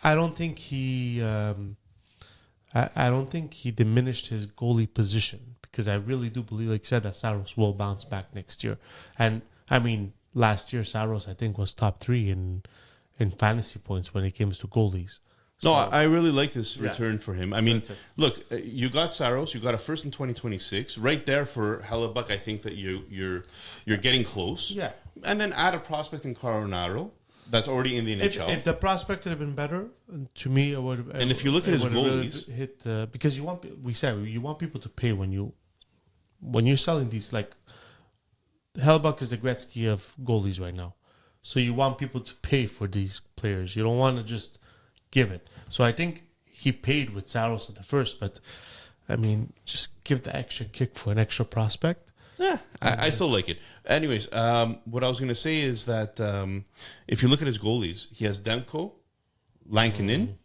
I don't think he diminished his goalie position, because I really do believe, like I said, that Saros will bounce back next year. And I mean, last year Saros I think was top 3 in fantasy points when it comes to goalies. No, I really like this return for him. I mean, look, you got Saros, you got a first in 2026, right there for Hellebuyck. I think that you're getting close. Yeah, and then add a prospect in Coronado that's already in the NHL. If the prospect could have been better, to me, it would. And if you look at his goalies, really hit because you want people to pay when you're selling these. Like Hellebuyck is the Gretzky of goalies right now, so you want people to pay for these players. You don't want to just give it. So I think he paid with Saros at the first, but I mean, just give the extra kick for an extra prospect. Yeah, I still like it. Anyways, what I was going to say is that if you look at his goalies, he has Demko, Lankinen.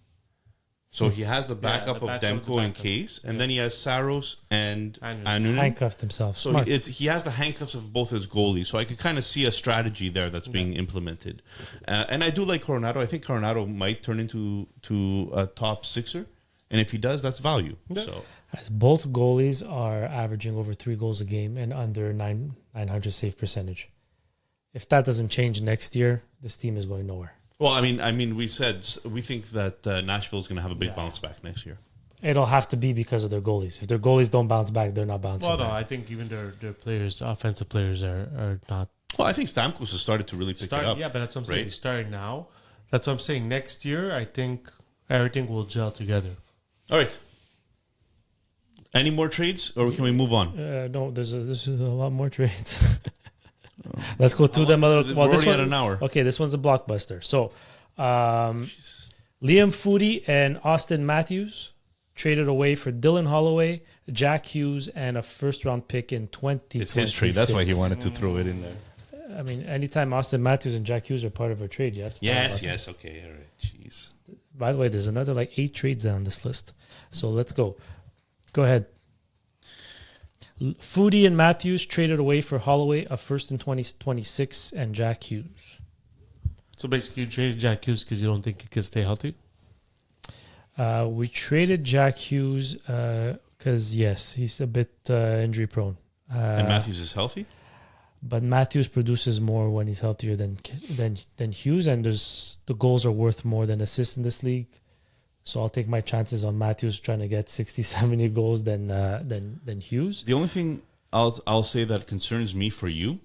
So he has the backup of Demko in case. And then he has Saros and Annunen. Handcuffed himself. So Smart. he has the handcuffs of both his goalies. So I could kind of see a strategy there that's being implemented. And I do like Coronado. I think Coronado might turn into a top sixer. And if he does, that's value. Yeah. So As both goalies are averaging over 3 goals a game and under 900 save percentage. If that doesn't change next year, this team is going nowhere. Well, I mean, we think that Nashville is going to have a big bounce back next year. It'll have to be because of their goalies. If their goalies don't bounce back, they're not bouncing back. I think even their players, offensive players, are not. Well, I think Stamkos has started to really pick it up. Yeah, but that's what I'm saying. right? He's starting now. That's what I'm saying. Next year, I think everything will gel together. All right. Any more trades, or can we move on? No, this is a lot more trades. Let's go through them a little. We're This already one, at an hour. Okay, this one's a blockbuster. So, Liam Foudy and Austin Matthews traded away for Dylan Holloway, Jack Hughes, and a first-round pick in 2026. It's his trade. That's why he wanted to throw it in there. I mean, anytime Austin Matthews and Jack Hughes are part of a trade, you have to talk about Yes. Okay. All right. Jeez. them. By the way, there's another 8 trades on this list. So let's go. Go ahead. Foudy and Matthews traded away for Holloway, a first in 2026, and Jack Hughes. So basically, you traded Jack Hughes because you don't think he can stay healthy? We traded Jack Hughes because, yes, he's a bit injury prone. And Matthews is healthy? But Matthews produces more when he's healthier than Hughes, and the goals are worth more than assists in this league. So I'll take my chances on Matthews trying to get 60, 70 goals than Hughes. The only thing I'll say that concerns me for you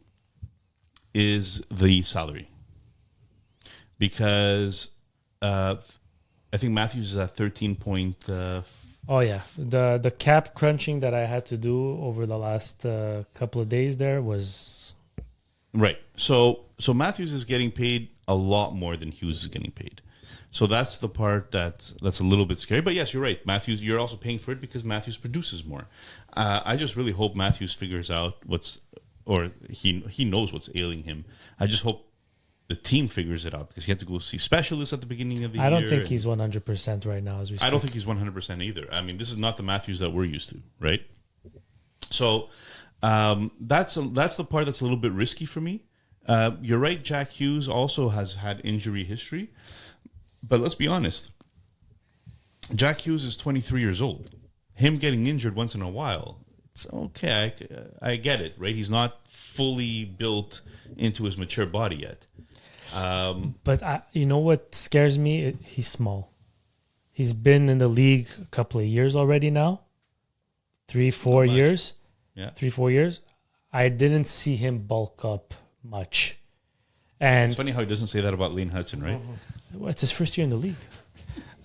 is the salary. Because I think Matthews is at 13 point... Oh, yeah. The cap crunching that I had to do over the last couple of days there was... Right. So Matthews is getting paid a lot more than Hughes is getting paid. So that's the part that's a little bit scary. But yes, you're right. Matthews, you're also paying for it because Matthews produces more. I just really hope Matthews figures out he knows what's ailing him. I just hope the team figures it out because he had to go see specialists at the beginning of the year. I don't think he's 100% right now as we speak. I don't think he's 100% either. I mean, this is not the Matthews that we're used to, right? So that's the part that's a little bit risky for me. You're right. Jack Hughes also has had injury history. But let's be honest. Jack Hughes is 23 years old. Him getting injured once in a while, it's okay. I get it, right? He's not fully built into his mature body yet. But you know what scares me? He's small. He's been in the league a couple of years already now. 3-4 years. Yeah. 3-4 years. I didn't see him bulk up much. And It's funny how he doesn't say that about Lane Hudson, right? well, it's his first year in the league.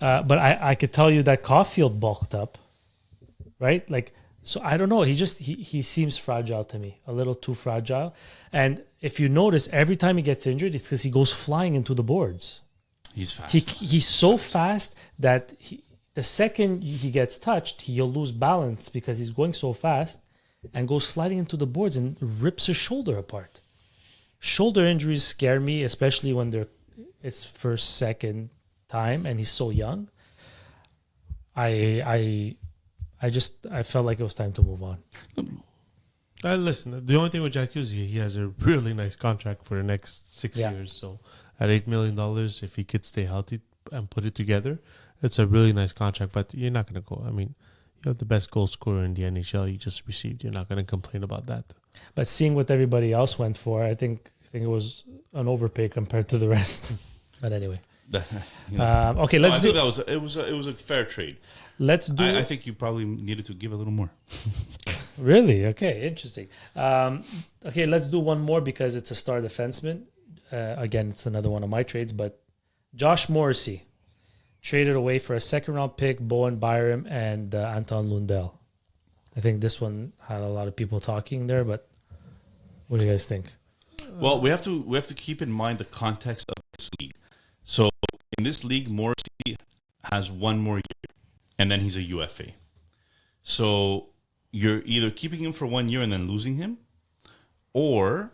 But I could tell you that Caulfield bulked up, right? Like So I don't know. He seems fragile to me, a little too fragile. And if you notice, every time he gets injured, it's because he goes flying into the boards. He's fast. He's so fast that the second he gets touched, he'll lose balance because he's going so fast and goes sliding into the boards and rips his shoulder apart. Shoulder injuries scare me, especially when they're it's first, second time, and he's so young. I felt like it was time to move on. Listen, the only thing with Jack Hughes, he has a really nice contract for the next 6 years. So at $8 million, if he could stay healthy and put it together, it's a really nice contract. But you're not going to go. I mean, you have the best goal scorer in the NHL you just received. You're not going to complain about that. But seeing what everybody else went for, I think it was an overpay compared to the rest. But anyway. Okay, let's do. I think it was a fair trade. Let's do. I think you probably needed to give a little more. Really? Okay, interesting. Okay, let's do one more because it's a star defenseman. Again, it's another one of my trades, but Josh Morrissey traded away for a second-round pick, Bowen Byram, and Anton Lundell. I think this one had a lot of people talking there, but what do you guys think? Well, we have to keep in mind the context of this league. So in this league, Morrissey has 1 more year, and then he's a UFA. So you're either keeping him for 1 year and then losing him, or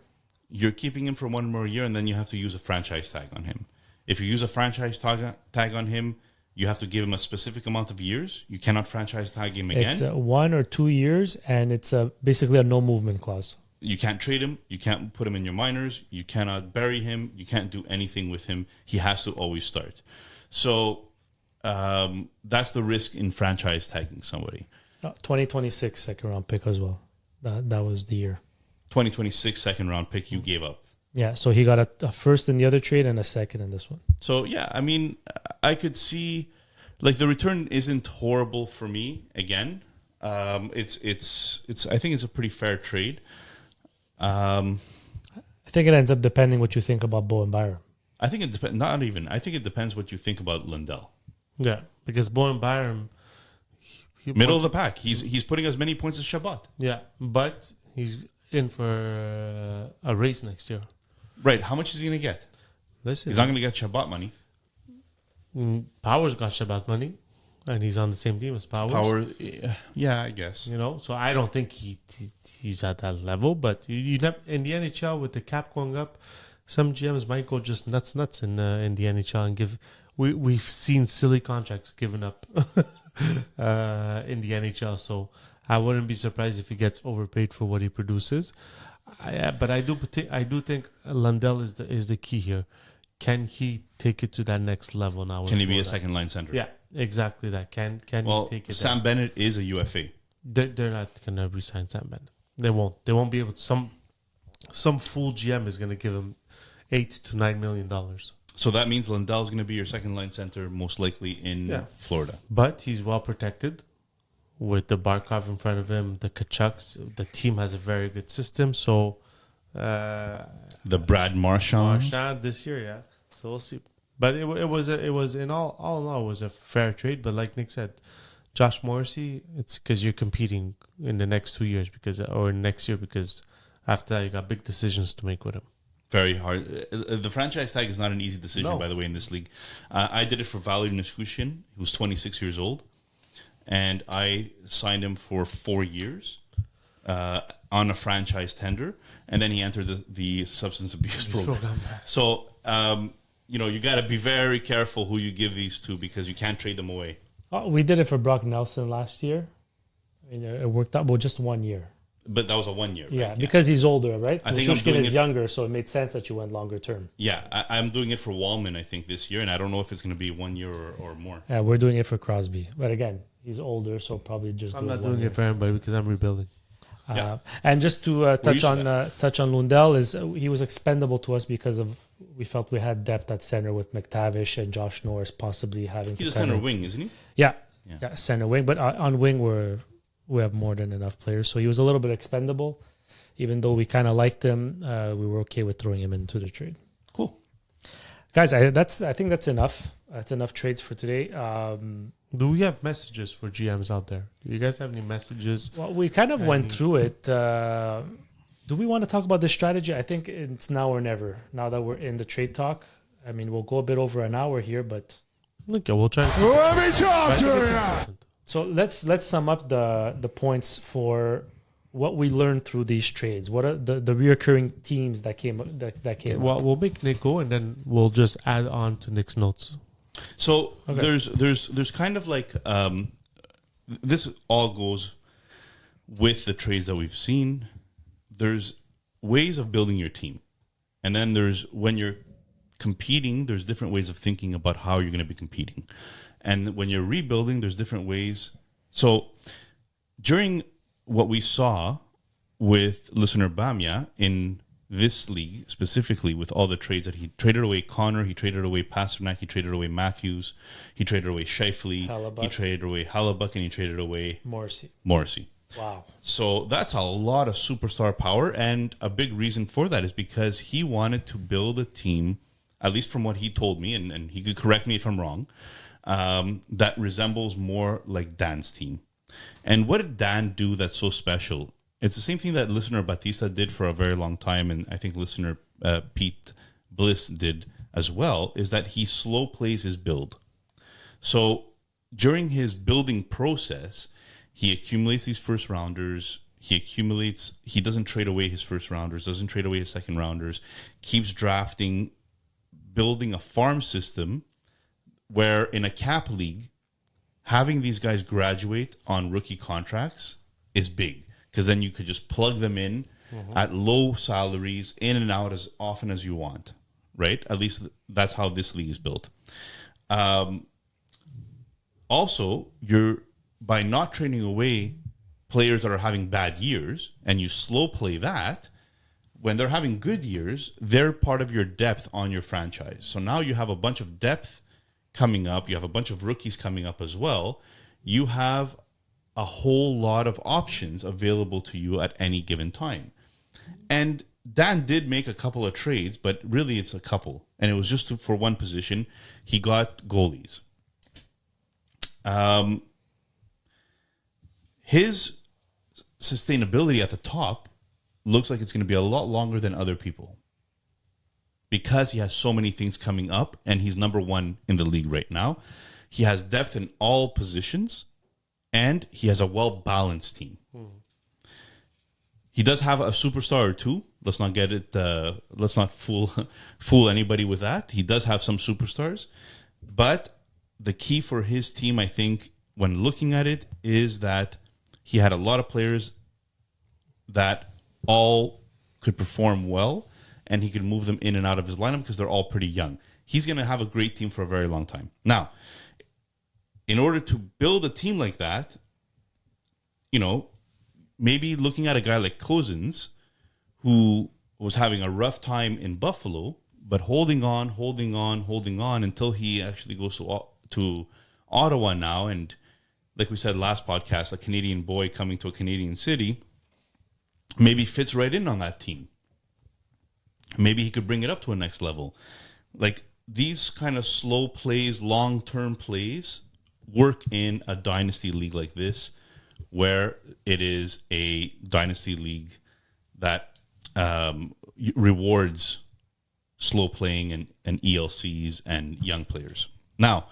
you're keeping him for 1 more year and then you have to use a franchise tag on him. If you use a franchise tag on him, you have to give him a specific amount of years. You cannot franchise tag him again. It's 1 or 2 years, and it's basically a no movement clause. You can't trade him. You can't put him in your minors. You cannot bury him. You can't do anything with him. He has to always start. So that's the risk in franchise tagging somebody. 2026 second round pick as well. That was the year. 2026 second round pick you gave up. Yeah, so he got a first in the other trade and a second in this one. So yeah, I mean, I could see like the return isn't horrible for me. Again, it's I think it's a pretty fair trade. I think it ends up depending what you think about Bowen Byram. I think it depends. Not even. I think it depends what you think about Lundell. Yeah, because Bowen Byram, middle of the pack. He's putting as many points as Shabbat. Yeah, but he's in for a race next year. Right. How much is he going to get? Listen, He's not going to get Shabbat money. Powers got Shabbat money, and he's on the same team as Powers. Yeah, I guess. You know, so I don't think he's at that level. But you never, in the NHL with the cap going up, some GMs might go just nuts in the NHL and give. We've seen silly contracts given up in the NHL, so I wouldn't be surprised if he gets overpaid for what he produces. But I do think Lundell is the key here. Can he take it to that next level now? Can he be a second line center? Yeah, exactly that. Can he take it? Sam Bennett is a UFA. They're not gonna resign Sam Bennett. They won't be able to. Some fool GM is gonna give him $8 to $9 million. So that means Lundell is going to be your second line center, most likely in Florida. But he's well protected with the Barkov in front of him, the Kachucks. The team has a very good system. So the Brad Marchand this year, yeah. So we'll see. But it was in all in all, it was a fair trade. But like Nick said, Josh Morrissey, it's because you're competing in the next 2 years or next year because after that you got big decisions to make with him. Very hard. The franchise tag is not an easy decision, by the way, in this league. I did it for Valery Nichushkin, who's 26 years old, and I signed him for 4 years on a franchise tender, and then he entered the substance abuse program. So, you got to be very careful who you give these to because you can't trade them away. We did it for Brock Nelson last year. I mean, it worked out, well, just 1 year. But that was a 1 year, right? Yeah, because he's older, right? I think Nichushkin is younger, so it made sense that you went longer term. Yeah, I'm doing it for Wallman, I think, this year, and I don't know if it's going to be 1 year or more. Yeah, we're doing it for Crosby. But again, he's older, so probably just I'm not doing it for anybody because I'm rebuilding. And just to touch on Lundell, he was expendable to us because we felt we had depth at center with McTavish and Josh Norris possibly having. He's a center wing, isn't he? Yeah, center wing. But on wing, we have more than enough players, so he was a little bit expendable. Even though we kind of liked him, we were okay with throwing him into the trade. Cool, guys. I think that's enough. That's enough trades for today. Do we have messages for GMs out there? Do you guys have any messages? Well, we kind of went through it. Do we want to talk about the strategy? I think it's now or never. Now that we're in the trade talk, I mean, we'll go a bit over an hour here, but Okay, we'll try. Let me talk to you. so let's sum up the points for what we learned through these trades. What are the reoccurring themes that came that came? Well, we'll make Nick go, and then we'll just add on to Nick's notes. So there's kind of like this all goes with the trades that we've seen. There's ways of building your team, and then there's when you're competing. There's different ways of thinking about how you're going to be competing, and when you're rebuilding, there's different ways. So during what we saw with listener Bamia in this league specifically, with all the trades that he traded away Connor, he traded away Pastrnak, he traded away Matthews, he traded away Scheifele, Hellebuyck. he traded away Hellebuyck, and he traded away Morrissey. Morrissey. Wow. So that's a lot of superstar power, and a big reason for that is because he wanted to build a team, at least from what he told me, and he could correct me if I'm wrong, that resembles more like Dan's team. And what did Dan do that's so special? It's the same thing that listener Batista did for a very long time, and I think listener Pete Bliss did as well, is that he slow plays his build. So during his building process, he accumulates these first rounders. He doesn't trade away his first rounders, doesn't trade away his second rounders, keeps drafting, building a farm system where in a cap league, having these guys graduate on rookie contracts is big, because then you could just plug them in at low salaries, in and out as often as you want, right? At least that's how this league is built. Also, you're by not trading away players that are having bad years, and you slow play that, when they're having good years, they're part of your depth on your franchise. So now you have a bunch of depth coming up. You have a bunch of rookies coming up as well. You have a whole lot of options available to you at any given time. And Dan did make a couple of trades, but really it's a couple. And it was just for one position. He got goalies. His sustainability at the top looks like it's going to be a lot longer than other people, because he has so many things coming up, and he's number one in the league right now. He has depth in all positions, and he has a well-balanced team. He does have a superstar or two. Let's not get it. Let's not fool anybody with that. He does have some superstars, but the key for his team, I think, when looking at it, is that he had a lot of players that all could perform well, and he could move them in and out of his lineup because they're all pretty young. He's going to have a great team for a very long time. Now, in order to build a team like that, maybe looking at a guy like Cousins, who was having a rough time in Buffalo, but holding on until he actually goes to Ottawa now. And like we said last podcast, a Canadian boy coming to a Canadian city maybe fits right in on that team. Maybe he could bring it up to a next level. Like, these kind of slow plays, long-term plays work in a dynasty league like this, where it is a dynasty league that rewards slow playing and ELCs and young players. Now,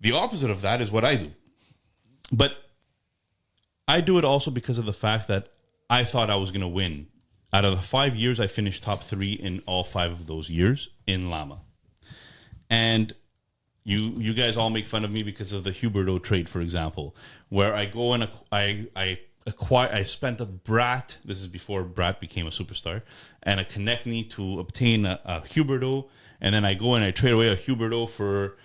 the opposite of that is what I do. But I do it also because of the fact that I thought I was going to win. Out of the 5 years, I finished top 3 in all 5 of those years in Lama. And you guys all make fun of me because of the Huberdeau trade, for example, where I go and I spent a Brat, this is before Brat became a superstar, and a Konechny to obtain a Huberdeau, and then I go and I trade away a Huberdeau for...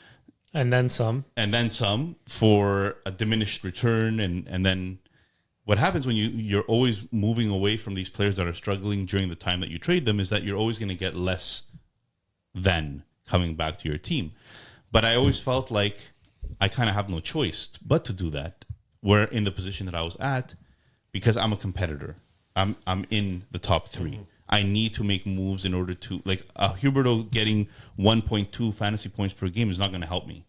And then some for a diminished return, and then what happens when you're always moving away from these players that are struggling during the time that you trade them is that you're always going to get less than coming back to your team. But I always felt like I kind of have no choice but to do that. Where in the position that I was at, because I'm a competitor, I'm in the top 3. Mm-hmm. I need to make moves in order to, like, Huberdeau getting 1.2 fantasy points per game is not going to help me.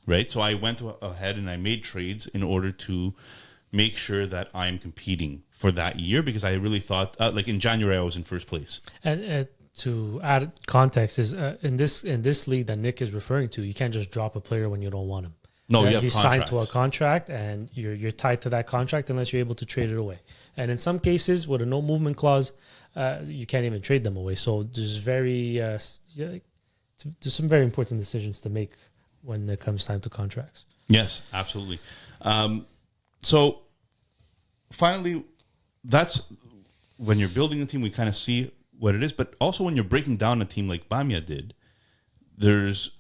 right? So I went ahead and I made trades in order to make sure that I'm competing for that year, because I really thought, like in January, I was in first place. And to add context, is in this league that Nick is referring to, you can't just drop a player when you don't want him. No, you have he's signed to a contracts. contract, and you're tied to that contract unless you're able to trade it away. And in some cases, with a no movement clause, you can't even trade them away. So there's there's some very important decisions to make when it comes time to contracts. Yes, absolutely. So finally, that's when you're building a team, we kind of see what it is. But also when you're breaking down a team like Bamia did, there's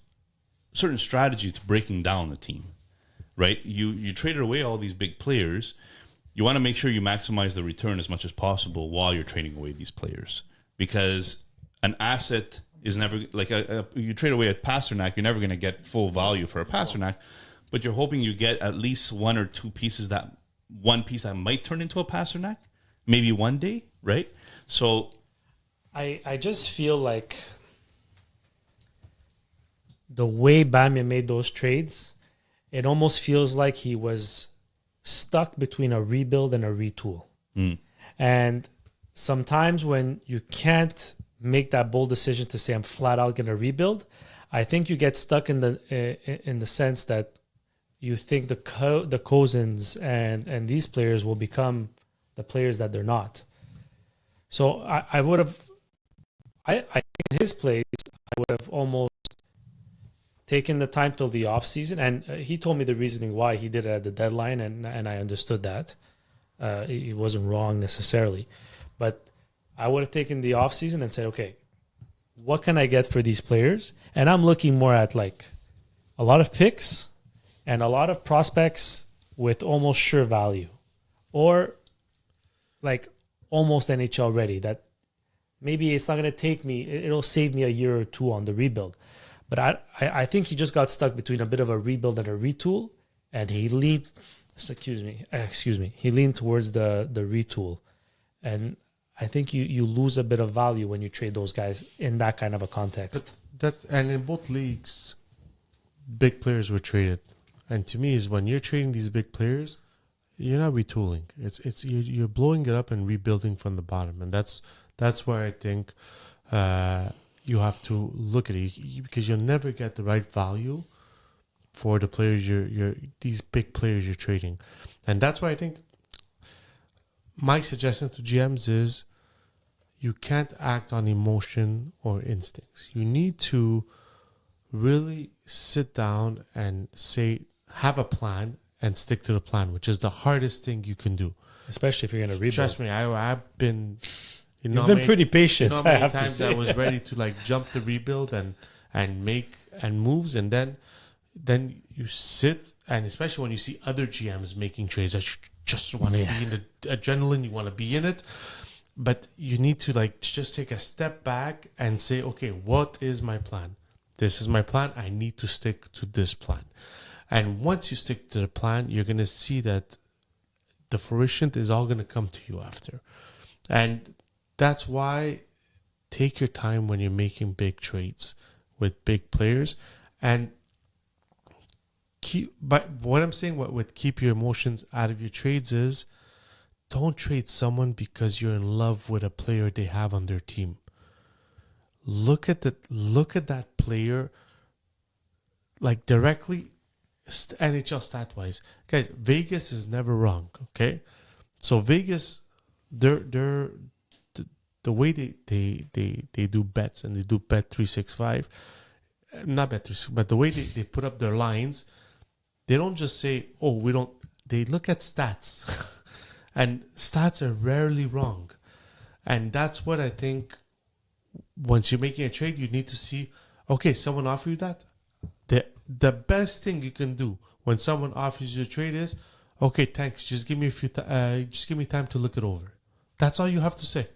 certain strategy to breaking down the team, right? You traded away all these big players. You want to make sure you maximize the return as much as possible while you're trading away these players, because an asset is never like you trade away a Pastrnak, you're never going to get full value for a Pastrnak, but you're hoping you get at least one or two pieces, that one piece that might turn into a Pastrnak, maybe one day, right? So I just feel like the way Bamia made those trades, it almost feels like he was stuck between a rebuild and a retool. And sometimes when you can't make that bold decision to say I'm flat out going to rebuild, I think you get stuck in the sense that you think the Cozens and these players will become the players that they're not. So I would have, I in his place, I would have almost taken the time till the off season, and he told me the reasoning why he did it at the deadline, and I understood that. He wasn't wrong necessarily, but I would have taken the off season and said, okay, what can I get for these players? And I'm looking more at like a lot of picks and a lot of prospects with almost sure value, or like almost NHL ready, that maybe it's not going to take me, it'll save me a year or two on the rebuild. But I think he just got stuck between a bit of a rebuild and a retool, and he leaned, he leaned towards the retool. And I think you lose a bit of value when you trade those guys in that kind of a context. And in both leagues, big players were traded. And to me, is when you're trading these big players, you're not retooling. It's you're blowing it up and rebuilding from the bottom, and that's where I think you have to look at it, because you'll never get the right value for the players these big players you're trading, and that's why I think my suggestion to GMs is you can't act on emotion or instincts. You need to really sit down and have a plan and stick to the plan, which is the hardest thing you can do. Especially if you're going to rebuild. Trust me, I've been... You've been pretty patient, how I many have to times say. I was ready to like jump the rebuild and make moves, and then you sit, and especially when you see other GMs making trades, that you just want to be in the adrenaline, you want to be in it, but you need to like just take a step back and say, okay, what is my plan? This is my plan. I need to stick to this plan. And once you stick to the plan, you're going to see that the fruition is all going to come to you after. And that's why take your time when you're making big trades with big players, and but what I'm saying with keep your emotions out of your trades is don't trade someone because you're in love with a player they have on their team. Look at that player like directly, NHL stat wise. Guys, Vegas is never wrong, okay? So Vegas, they're the way they do bets, and they do bet 365, not bet 365, but the way they put up their lines, they don't just say, oh, we don't, they look at stats. And stats are rarely wrong. And that's what I think, once you're making a trade, you need to see, okay, someone offered you that. The best thing you can do when someone offers you a trade is, okay, thanks, just give me just give me time to look it over. That's all you have to say.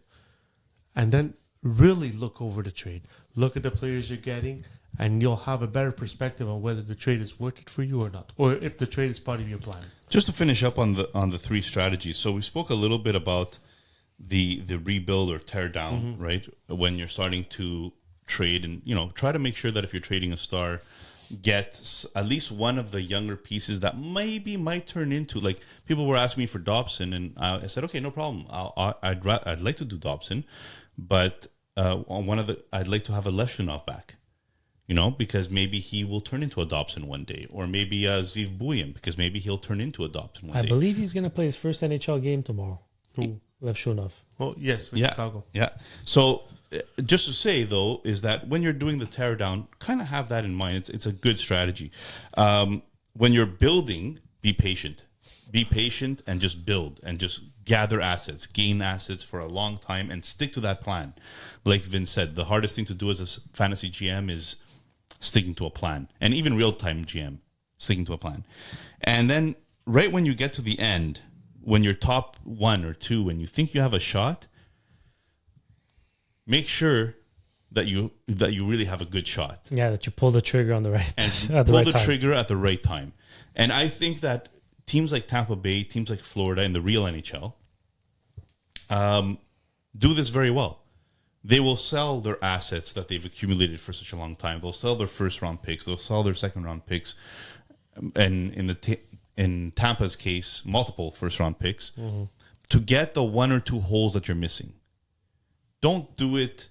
And then really look over the trade. Look at the players you're getting, and you'll have a better perspective on whether the trade is worth it for you or not, or if the trade is part of your plan. just to finish up on the three strategies. So we spoke a little bit about the rebuild or tear down, right? When you're starting to trade, and try to make sure that if you're trading a star, get at least one of the younger pieces that maybe might turn into, like, people were asking me for Dobson, and I said, okay, no problem. I'd like to do Dobson, but I'd like to have a Leshunov back, because maybe he will turn into a Dobson one day, or maybe Ziv Buyan, because maybe he'll turn into a Dobson one day. I believe he's going to play his first NHL game tomorrow. Who? Levshunov. Oh, yes, with Chicago. Yeah. So just to say, though, is that when you're doing the teardown, kind of have that in mind. It's a good strategy. When you're building, be patient. Be patient and just build and just gather assets, gain assets for a long time, and stick to that plan. Like Vince said, the hardest thing to do as a fantasy GM is sticking to a plan. And even real-time GM, sticking to a plan. And then right when you get to the end, when you're top 1 or 2, when you think you have a shot, make sure that you really have a good shot. Yeah, that you pull the trigger on the right And at the pull right the time. trigger at the right time. And I think that teams like Tampa Bay, teams like Florida in the real NHL, do this very well. They will sell their assets that they've accumulated for such a long time. They'll sell their first-round picks. They'll sell their second-round picks. And in Tampa's case, multiple first-round picks, to get the 1 or 2 holes that you're missing. Don't do it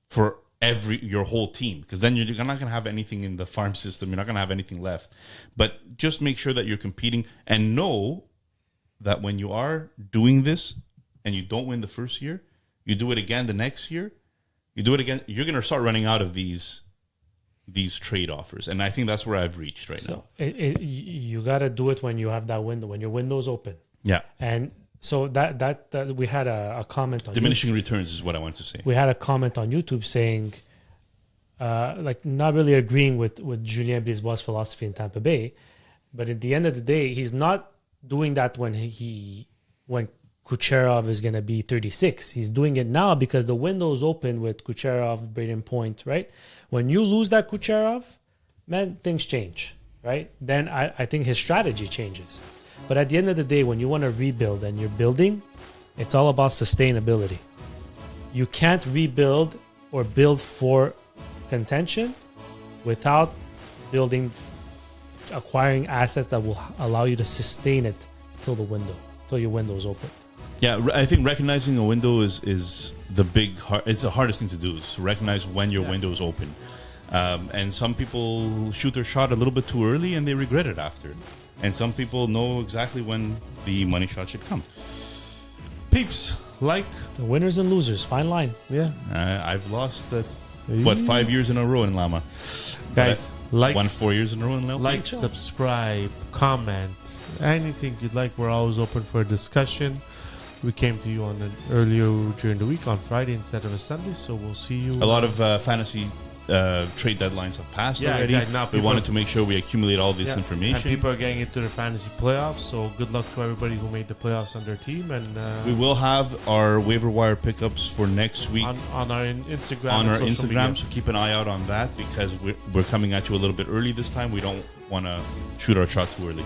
for your whole team, because then you're not going to have anything in the farm system. You're not going to have anything left. But just make sure that you're competing, and know that when you are doing this and you don't win the first year, you do it again the next year, you do it again, you're going to start running out of these trade offers. And I think that's where I've reached right now. You got to do it when you have that window, when your window's open. Yeah. And so that we had a comment on Diminishing YouTube. returns is what I want to say. We had a comment on YouTube saying, not really agreeing with Julien Brisebois' philosophy in Tampa Bay, but at the end of the day, he's not doing that when Kucherov is going to be 36. He's doing it now because the window is open with Kucherov, Braden Point, right? When you lose that Kucherov, man, things change, right? Then I think his strategy changes. But at the end of the day, when you want to rebuild and you're building, it's all about sustainability. You can't rebuild or build for contention without acquiring assets that will allow you to sustain it till your window is open. Yeah, I think recognizing a window is it's the hardest thing to do, is to recognize when your window is open. And some people shoot their shot a little bit too early and they regret it after. And some people know exactly when the money shot should come. Peeps, like. The winners and losers, fine line. Yeah. I've lost 5 years in a row in Lama. Guys, like. Won 4 years in a row in LPHL. Like, subscribe, comment, anything you'd like. We're always open for a discussion. We came to you earlier during the week on Friday instead of a Sunday, so we'll see you. A lot of fantasy trade deadlines have passed already. Exactly. Now we wanted to make sure we accumulate all this information. And people are getting into the fantasy playoffs, so good luck to everybody who made the playoffs on their team. And we will have our waiver wire pickups for next week on our Instagram. So keep an eye out on that, because we're coming at you a little bit early this time. We don't want to shoot our shot too early.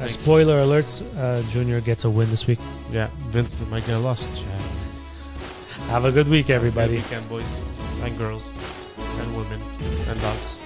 Spoiler alerts, Junior gets a win this week. Yeah, Vince might get lost. Have a good week, everybody. Good weekend, boys and girls and women and dogs.